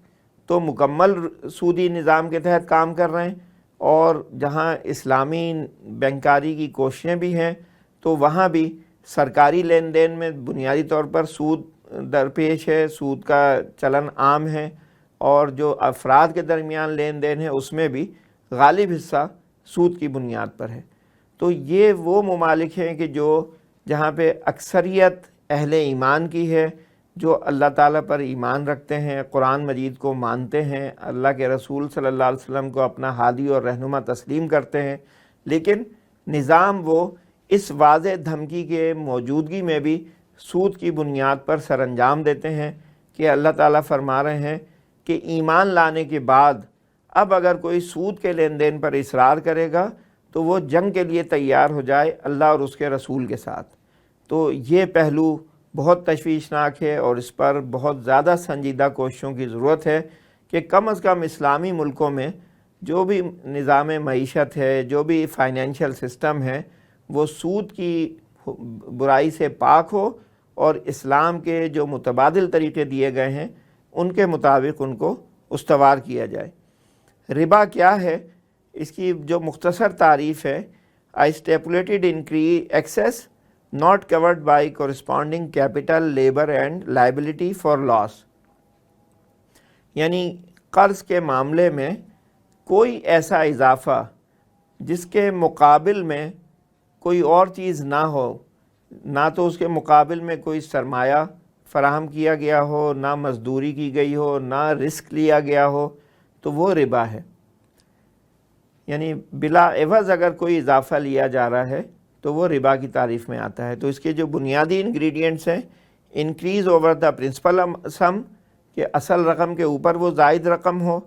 تو مکمل سودی نظام کے تحت کام کر رہے ہیں، اور جہاں اسلامی بینکاری کی کوششیں بھی ہیں تو وہاں بھی سرکاری لین دین میں بنیادی طور پر سود درپیش ہے، سود کا چلن عام ہے، اور جو افراد کے درمیان لین دین ہے اس میں بھی غالب حصہ سود کی بنیاد پر ہے۔ تو یہ وہ ممالک ہیں کہ جہاں پہ اکثریت اہل ایمان کی ہے، جو اللہ تعالیٰ پر ایمان رکھتے ہیں، قرآن مجید کو مانتے ہیں، اللہ کے رسول صلی اللہ علیہ وسلم کو اپنا ہادی اور رہنما تسلیم کرتے ہیں، لیکن نظام وہ اس واضح دھمکی کے موجودگی میں بھی سود کی بنیاد پر سر انجام دیتے ہیں کہ اللہ تعالیٰ فرما رہے ہیں کہ ایمان لانے کے بعد اب اگر کوئی سود کے لین دین پر اصرار کرے گا تو وہ جنگ کے لیے تیار ہو جائے اللہ اور اس کے رسول کے ساتھ۔ تو یہ پہلو بہت تشویشناک ہے اور اس پر بہت زیادہ سنجیدہ کوششوں کی ضرورت ہے کہ کم از کم اسلامی ملکوں میں جو بھی نظام معیشت ہے، جو بھی فائنینشیل سسٹم ہے، وہ سود کی برائی سے پاک ہو اور اسلام کے جو متبادل طریقے دیے گئے ہیں ان کے مطابق ان کو استوار کیا جائے۔ ربا کیا ہے؟ اس کی جو مختصر تعریف ہے، I stipulated excess not covered by corresponding capital, labor and liability for loss، یعنی قرض کے معاملے میں کوئی ایسا اضافہ جس کے مقابل میں کوئی اور چیز نہ ہو، نہ تو اس کے مقابل میں کوئی سرمایہ فراہم کیا گیا ہو، نہ مزدوری کی گئی ہو، نہ رسک لیا گیا ہو، تو وہ ربا ہے۔ یعنی بلا عوض اگر کوئی اضافہ لیا جا رہا ہے تو وہ ربا کی تعریف میں آتا ہے۔ تو اس کے جو بنیادی انگریڈینٹس ہیں، انکریز اوور دا پرنسپل سم، کہ اصل رقم کے اوپر وہ زائد رقم ہو،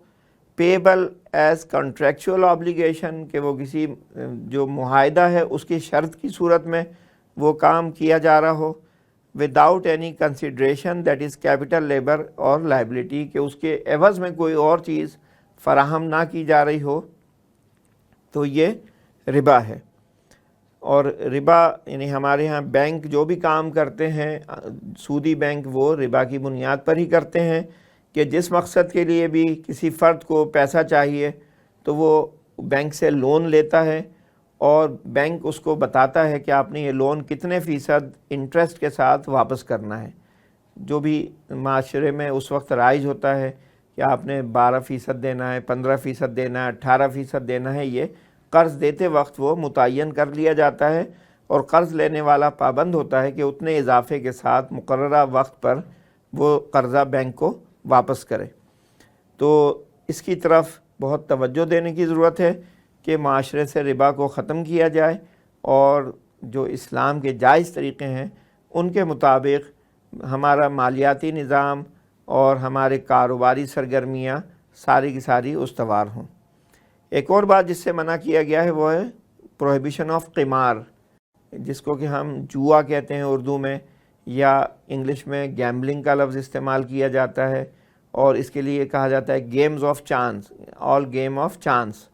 پیبل ایز کنٹریکچول آبلیگیشن، کہ وہ کسی جو معاہدہ ہے اس کی شرط کی صورت میں وہ کام کیا جا رہا ہو، without any consideration that is capital, labour اور لائبلٹی، کہ اس کے عوض میں کوئی اور چیز فراہم نہ کی جا رہی ہو، تو یہ ربا ہے۔ اور ربا یعنی ہمارے ہاں بینک جو بھی کام کرتے ہیں، سودی بینک، وہ ربا کی بنیاد پر ہی کرتے ہیں کہ جس مقصد کے لیے بھی کسی فرد کو پیسہ چاہیے تو وہ بینک سے لون لیتا ہے اور بینک اس کو بتاتا ہے کہ آپ نے یہ لون کتنے فیصد انٹرسٹ کے ساتھ واپس کرنا ہے۔ جو بھی معاشرے میں اس وقت رائج ہوتا ہے کہ آپ نے 12% دینا ہے، 15% دینا ہے، 18% دینا ہے، یہ قرض دیتے وقت وہ متعین کر لیا جاتا ہے اور قرض لینے والا پابند ہوتا ہے کہ اتنے اضافے کے ساتھ مقررہ وقت پر وہ قرضہ بینک کو واپس کرے۔ تو اس کی طرف بہت توجہ دینے کی ضرورت ہے کہ معاشرے سے ربا کو ختم کیا جائے اور جو اسلام کے جائز طریقے ہیں ان کے مطابق ہمارا مالیاتی نظام اور ہمارے کاروباری سرگرمیاں ساری کی ساری استوار ہوں۔ ایک اور بات جس سے منع کیا گیا ہے وہ ہے پروہیبیشن آف قمار، جس کو کہ ہم جوا کہتے ہیں اردو میں، یا انگلش میں گیمبلنگ کا لفظ استعمال کیا جاتا ہے، اور اس کے لیے کہا جاتا ہے games of chance, all game of chance,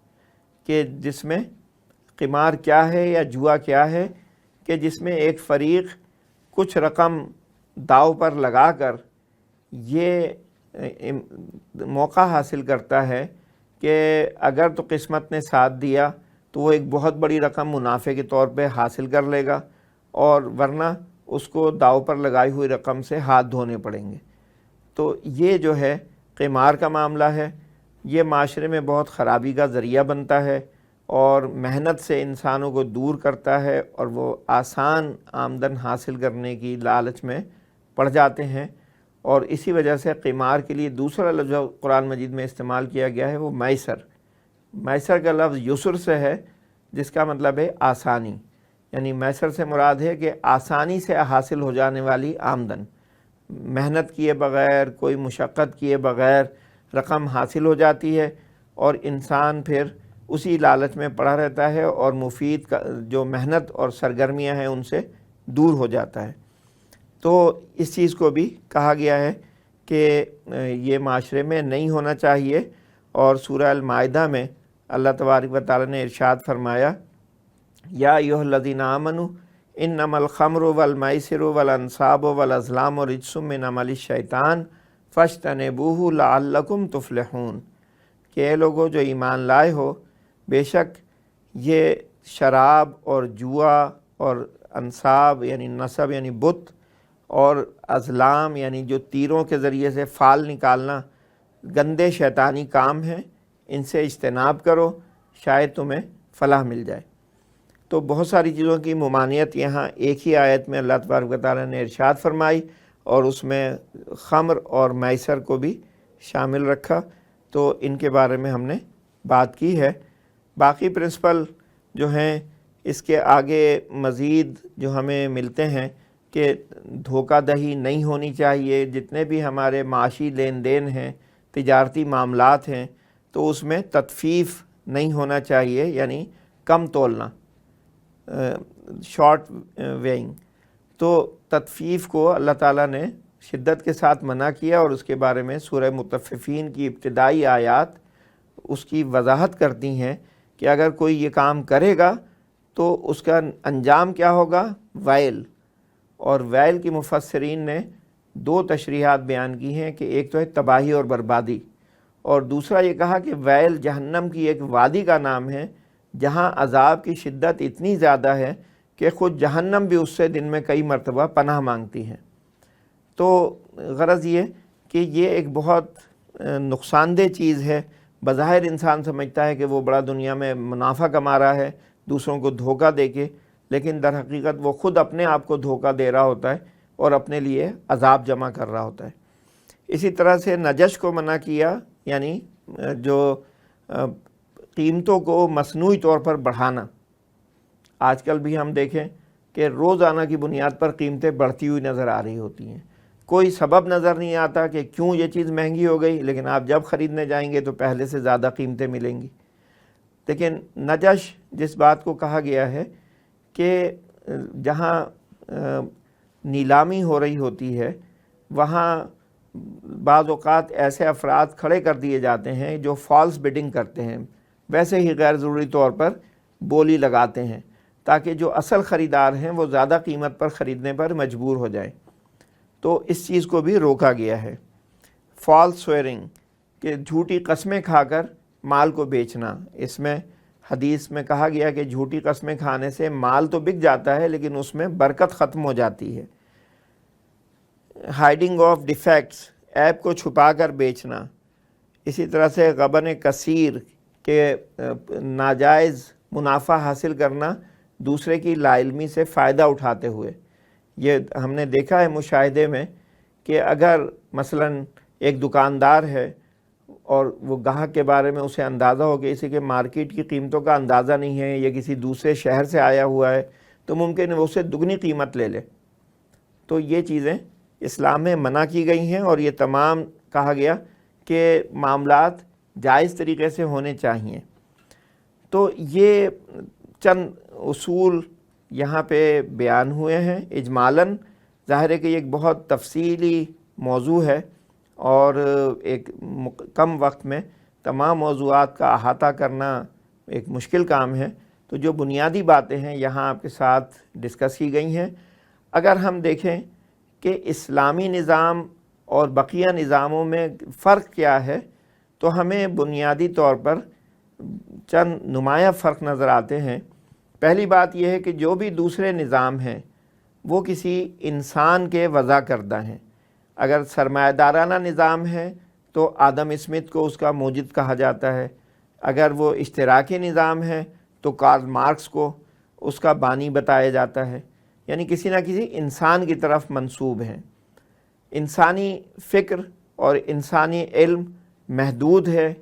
کہ جس میں قمار کیا ہے یا جوا کیا ہے کہ جس میں ایک فریق کچھ رقم داؤ پر لگا کر یہ موقع حاصل کرتا ہے کہ اگر تو قسمت نے ساتھ دیا تو وہ ایک بہت بڑی رقم منافع کے طور پہ حاصل کر لے گا، اور ورنہ اس کو داؤ پر لگائی ہوئی رقم سے ہاتھ دھونے پڑیں گے۔ تو یہ جو ہے قمار کا معاملہ ہے، یہ معاشرے میں بہت خرابی کا ذریعہ بنتا ہے اور محنت سے انسانوں کو دور کرتا ہے، اور وہ آسان آمدن حاصل کرنے کی لالچ میں پڑ جاتے ہیں۔ اور اسی وجہ سے قمار کے لیے دوسرا لفظ جو قرآن مجید میں استعمال کیا گیا ہے وہ میسر، میسر کا لفظ یسر سے ہے جس کا مطلب ہے آسانی، یعنی میسر سے مراد ہے کہ آسانی سے حاصل ہو جانے والی آمدن، محنت کیے بغیر، کوئی مشقت کیے بغیر رقم حاصل ہو جاتی ہے اور انسان پھر اسی لالچ میں پڑا رہتا ہے اور مفید جو محنت اور سرگرمیاں ہیں ان سے دور ہو جاتا ہے۔ تو اس چیز کو بھی کہا گیا ہے کہ یہ معاشرے میں نہیں ہونا چاہیے، اور سورہ المائدہ میں اللہ تبارک و تعالی نے ارشاد فرمایا، یا ایھا الذین آمنوا انما الخمر والمیسر والانصاب والازلام رجس من عمل الشیطان فاجتنبوہ لعلکم تفلحون، کہ اے لوگو جو ایمان لائے ہو، بے شک یہ شراب اور جوا اور انصاب یعنی نصب یعنی بت اور ازلام یعنی جو تیروں کے ذریعے سے فال نکالنا گندے شیطانی کام ہیں، ان سے اجتناب کرو، شاید تمہیں فلاح مل جائے۔ تو بہت ساری چیزوں کی ممانعت یہاں ایک ہی آیت میں اللہ تبارک و تعالیٰ نے ارشاد فرمائی، اور اس میں خمر اور میسر کو بھی شامل رکھا۔ تو ان کے بارے میں ہم نے بات کی ہے۔ باقی پرنسپل جو ہیں اس کے آگے مزید جو ہمیں ملتے ہیں کہ دھوکہ دہی نہیں ہونی چاہیے، جتنے بھی ہمارے معاشی لین دین ہیں، تجارتی معاملات ہیں، تو اس میں تطفیف نہیں ہونا چاہیے، یعنی کم تولنا، شارٹ ویئنگ۔ تو تطفیف کو اللہ تعالیٰ نے شدت کے ساتھ منع کیا، اور اس کے بارے میں سورہ مطففین کی ابتدائی آیات اس کی وضاحت کرتی ہیں کہ اگر کوئی یہ کام کرے گا تو اس کا انجام کیا ہوگا؟ ویل۔ اور ویل کی مفسرین نے دو تشریحات بیان کی ہیں کہ ایک تو ہے تباہی اور بربادی، اور دوسرا یہ کہا کہ ویل جہنم کی ایک وادی کا نام ہے جہاں عذاب کی شدت اتنی زیادہ ہے کہ خود جہنم بھی اس سے دن میں کئی مرتبہ پناہ مانگتی ہیں۔ تو غرض یہ کہ یہ ایک بہت نقصان دہ چیز ہے۔ بظاہر انسان سمجھتا ہے کہ وہ بڑا دنیا میں منافع کما رہا ہے دوسروں کو دھوکہ دے کے، لیکن در حقیقت وہ خود اپنے آپ کو دھوکہ دے رہا ہوتا ہے اور اپنے لیے عذاب جمع کر رہا ہوتا ہے۔ اسی طرح سے نجش کو منع کیا، یعنی جو قیمتوں کو مصنوعی طور پر بڑھانا۔ آج کل بھی ہم دیکھیں کہ روزانہ کی بنیاد پر قیمتیں بڑھتی ہوئی نظر آ رہی ہوتی ہیں، کوئی سبب نظر نہیں آتا کہ کیوں یہ چیز مہنگی ہو گئی، لیکن آپ جب خریدنے جائیں گے تو پہلے سے زیادہ قیمتیں ملیں گی۔ لیکن نجش جس بات کو کہا گیا ہے کہ جہاں نیلامی ہو رہی ہوتی ہے وہاں بعض اوقات ایسے افراد کھڑے کر دیے جاتے ہیں جو فالس بڈنگ کرتے ہیں، ویسے ہی غیر ضروری طور پر بولی لگاتے ہیں تاکہ جو اصل خریدار ہیں وہ زیادہ قیمت پر خریدنے پر مجبور ہو جائیں۔ تو اس چیز کو بھی روکا گیا ہے۔ فالس سویرنگ، کہ جھوٹی قسمیں کھا کر مال کو بیچنا، اس میں حدیث میں کہا گیا کہ جھوٹی قسمیں کھانے سے مال تو بک جاتا ہے لیکن اس میں برکت ختم ہو جاتی ہے۔ ہائیڈنگ آف ڈیفیکٹس، عیب کو چھپا کر بیچنا۔ اسی طرح سے غبن کثیر، کہ ناجائز منافع حاصل کرنا دوسرے کی لا علمی سے فائدہ اٹھاتے ہوئے۔ یہ ہم نے دیکھا ہے مشاہدے میں کہ اگر مثلا ایک دکاندار ہے اور وہ گاہک کے بارے میں اسے اندازہ ہو کہ اسی کے مارکیٹ کی قیمتوں کا اندازہ نہیں ہے یا کسی دوسرے شہر سے آیا ہوا ہے، تو ممکن ہے وہ اسے دگنی قیمت لے لے۔ تو یہ چیزیں اسلام میں منع کی گئی ہیں، اور یہ تمام کہا گیا کہ معاملات جائز طریقے سے ہونے چاہیے۔ تو یہ چند اصول یہاں پہ بیان ہوئے ہیں اجمالاً۔ ظاہر ہے کہ یہ ایک بہت تفصیلی موضوع ہے اور ایک کم وقت میں تمام موضوعات کا احاطہ کرنا ایک مشکل کام ہے۔ تو جو بنیادی باتیں ہیں یہاں آپ کے ساتھ ڈسکس کی گئی ہیں۔ اگر ہم دیکھیں کہ اسلامی نظام اور بقیہ نظاموں میں فرق کیا ہے، تو ہمیں بنیادی طور پر چند نمایاں فرق نظر آتے ہیں۔ پہلی بات یہ ہے کہ جو بھی دوسرے نظام ہیں وہ کسی انسان کے وضع کردہ ہیں۔ اگر سرمایہ دارانہ نظام ہے تو آدم اسمتھ کو اس کا موجد کہا جاتا ہے، اگر وہ اشتراکی نظام ہے تو کارل مارکس کو اس کا بانی بتایا جاتا ہے، یعنی کسی نہ کسی انسان کی طرف منسوب ہیں۔ انسانی فکر اور انسانی علم محدود ہے،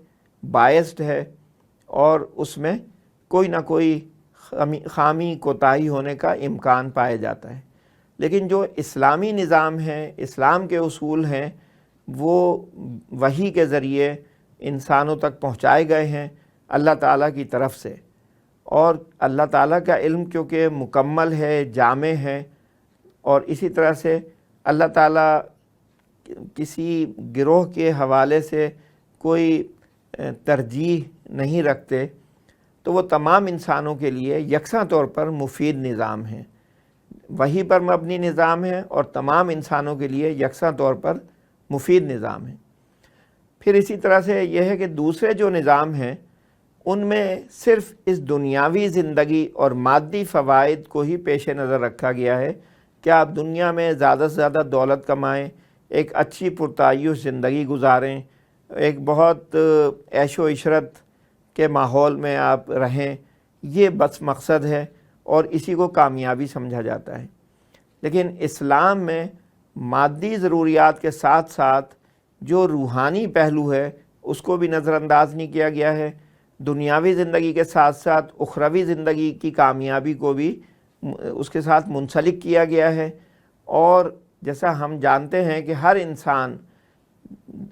بائسڈ ہے، اور اس میں کوئی نہ کوئی خامی کوتاہی ہونے کا امکان پایا جاتا ہے۔ لیکن جو اسلامی نظام ہے، اسلام کے اصول ہیں، وہ وحی کے ذریعے انسانوں تک پہنچائے گئے ہیں اللہ تعالیٰ کی طرف سے، اور اللہ تعالیٰ کا علم کیونکہ مکمل ہے، جامع ہے، اور اسی طرح سے اللہ تعالیٰ کسی گروہ کے حوالے سے کوئی ترجیح نہیں رکھتے، تو وہ تمام انسانوں کے لیے یکساں طور پر مفید نظام ہے، وحی پر مبنی نظام ہے، اور تمام انسانوں کے لیے یکساں طور پر مفید نظام ہے۔ پھر اسی طرح سے یہ ہے کہ دوسرے جو نظام ہیں ان میں صرف اس دنیاوی زندگی اور مادی فوائد کو ہی پیش نظر رکھا گیا ہے کہ آپ دنیا میں زیادہ سے زیادہ دولت کمائیں، ایک اچھی پرتعیش زندگی گزاریں، ایک بہت عیش و عشرت کے ماحول میں آپ رہیں، یہ بس مقصد ہے اور اسی کو کامیابی سمجھا جاتا ہے۔ لیکن اسلام میں مادی ضروریات کے ساتھ ساتھ جو روحانی پہلو ہے اس کو بھی نظر انداز نہیں کیا گیا ہے، دنیاوی زندگی کے ساتھ ساتھ اخروی زندگی کی کامیابی کو بھی اس کے ساتھ منسلک کیا گیا ہے۔ اور جیسا ہم جانتے ہیں کہ ہر انسان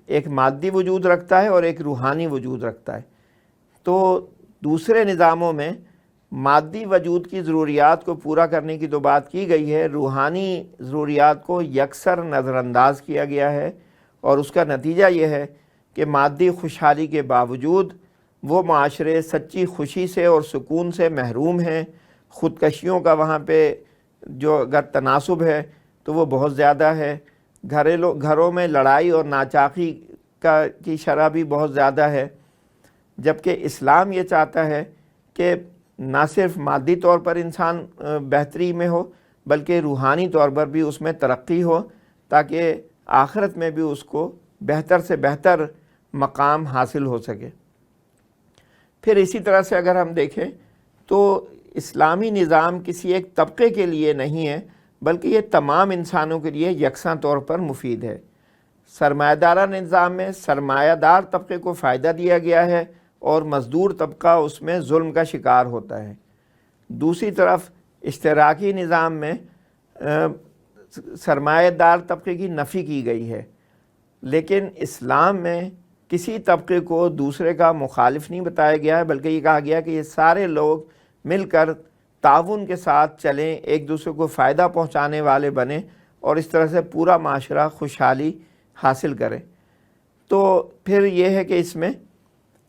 ایک مادی وجود رکھتا ہے اور ایک روحانی وجود رکھتا ہے، تو دوسرے نظاموں میں مادی وجود کی ضروریات کو پورا کرنے کی تو بات کی گئی ہے، روحانی ضروریات کو یکسر نظر انداز کیا گیا ہے، اور اس کا نتیجہ یہ ہے کہ مادی خوشحالی کے باوجود وہ معاشرے سچی خوشی سے اور سکون سے محروم ہیں۔ خودکشیوں کا وہاں پہ جو اگر تناسب ہے تو وہ بہت زیادہ ہے، گھروں میں لڑائی اور ناچاقی کی شرح بھی بہت زیادہ ہے، جبکہ اسلام یہ چاہتا ہے کہ نہ صرف مادی طور پر انسان بہتری میں ہو بلکہ روحانی طور پر بھی اس میں ترقی ہو، تاکہ آخرت میں بھی اس کو بہتر سے بہتر مقام حاصل ہو سکے۔ پھر اسی طرح سے اگر ہم دیکھیں تو اسلامی نظام کسی ایک طبقے کے لیے نہیں ہے بلکہ یہ تمام انسانوں کے لیے یکساں طور پر مفید ہے۔ سرمایہ دارانہ نظام میں سرمایہ دار طبقے کو فائدہ دیا گیا ہے اور مزدور طبقہ اس میں ظلم کا شکار ہوتا ہے۔ دوسری طرف اشتراکی نظام میں سرمایہ دار طبقے کی نفی کی گئی ہے، لیکن اسلام میں کسی طبقے کو دوسرے کا مخالف نہیں بتایا گیا ہے، بلکہ یہ کہا گیا کہ یہ سارے لوگ مل کر تعاون کے ساتھ چلیں، ایک دوسرے کو فائدہ پہنچانے والے بنیں اور اس طرح سے پورا معاشرہ خوشحالی حاصل کرے۔ تو پھر یہ ہے کہ اس میں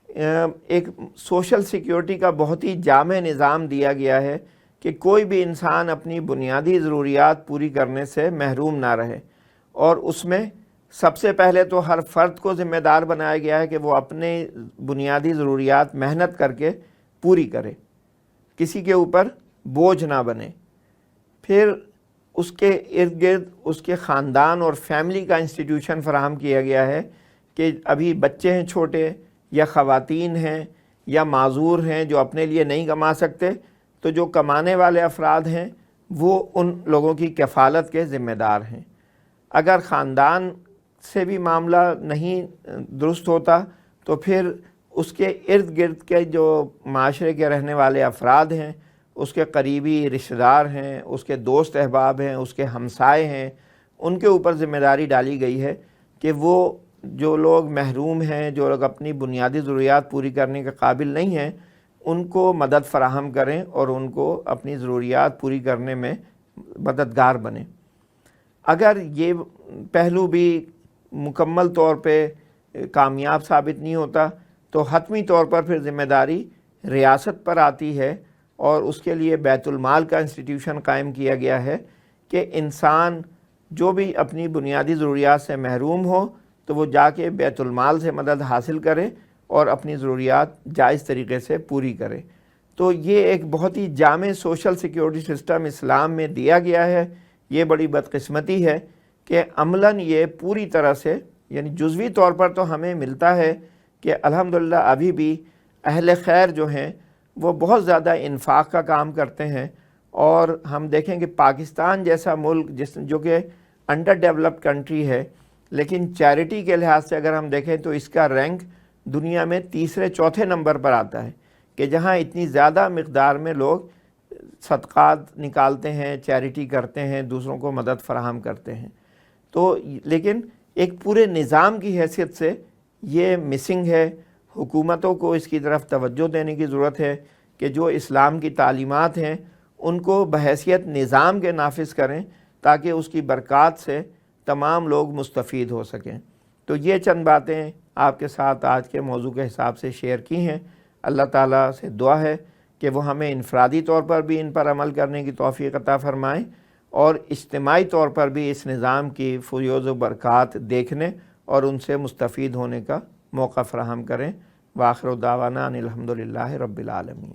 ایک سوشل سیکیورٹی کا بہت ہی جامع نظام دیا گیا ہے کہ کوئی بھی انسان اپنی بنیادی ضروریات پوری کرنے سے محروم نہ رہے، اور اس میں سب سے پہلے تو ہر فرد کو ذمہ دار بنایا گیا ہے کہ وہ اپنے بنیادی ضروریات محنت کر کے پوری کرے، کسی کے اوپر بوجھ نہ بنے۔ پھر اس کے ارد گرد اس کے خاندان اور فیملی کا انسٹیٹیوشن فراہم کیا گیا ہے کہ ابھی بچے ہیں چھوٹے، یا خواتین ہیں، یا معذور ہیں جو اپنے لیے نہیں کما سکتے، تو جو کمانے والے افراد ہیں وہ ان لوگوں کی کفالت کے ذمہ دار ہیں۔ اگر خاندان سے بھی معاملہ نہیں درست ہوتا تو پھر اس کے ارد گرد کے جو معاشرے کے رہنے والے افراد ہیں، اس کے قریبی رشتہ دار ہیں، اس کے دوست احباب ہیں، اس کے ہمسائے ہیں، ان کے اوپر ذمہ داری ڈالی گئی ہے کہ وہ جو لوگ محروم ہیں، جو لوگ اپنی بنیادی ضروریات پوری کرنے کے قابل نہیں ہیں، ان کو مدد فراہم کریں اور ان کو اپنی ضروریات پوری کرنے میں مددگار بنیں۔ اگر یہ پہلو بھی مکمل طور پہ کامیاب ثابت نہیں ہوتا تو حتمی طور پر پھر ذمہ داری ریاست پر آتی ہے، اور اس کے لیے بیت المال کا انسٹیٹیوشن قائم کیا گیا ہے کہ انسان جو بھی اپنی بنیادی ضروریات سے محروم ہو تو وہ جا کے بیت المال سے مدد حاصل کرے اور اپنی ضروریات جائز طریقے سے پوری کرے۔ تو یہ ایک بہت ہی جامع سوشل سیکیورٹی سسٹم اسلام میں دیا گیا ہے۔ یہ بڑی بدقسمتی ہے کہ عملاً یہ پوری طرح سے، یعنی جزوی طور پر تو ہمیں ملتا ہے کہ الحمدللہ ابھی بھی اہل خیر جو ہیں وہ بہت زیادہ انفاق کا کام کرتے ہیں، اور ہم دیکھیں کہ پاکستان جیسا ملک جو کہ انڈر ڈیولپڈ کنٹری ہے، لیکن چیریٹی کے لحاظ سے اگر ہم دیکھیں تو اس کا رینک دنیا میں تیسرے چوتھے نمبر پر آتا ہے، کہ جہاں اتنی زیادہ مقدار میں لوگ صدقات نکالتے ہیں، چیریٹی کرتے ہیں، دوسروں کو مدد فراہم کرتے ہیں۔ تو لیکن ایک پورے نظام کی حیثیت سے یہ مسنگ ہے۔ حکومتوں کو اس کی طرف توجہ دینے کی ضرورت ہے کہ جو اسلام کی تعلیمات ہیں ان کو بحیثیت نظام کے نافذ کریں تاکہ اس کی برکات سے تمام لوگ مستفید ہو سکیں۔ تو یہ چند باتیں آپ کے ساتھ آج کے موضوع کے حساب سے شیئر کی ہیں۔ اللہ تعالیٰ سے دعا ہے کہ وہ ہمیں انفرادی طور پر بھی ان پر عمل کرنے کی توفیق عطا فرمائیں، اور اجتماعی طور پر بھی اس نظام کی فیوز و برکات دیکھنے اور ان سے مستفید ہونے کا موقع فراہم کریں۔ وآخر دعوانا ان الحمدللہ رب العالمین۔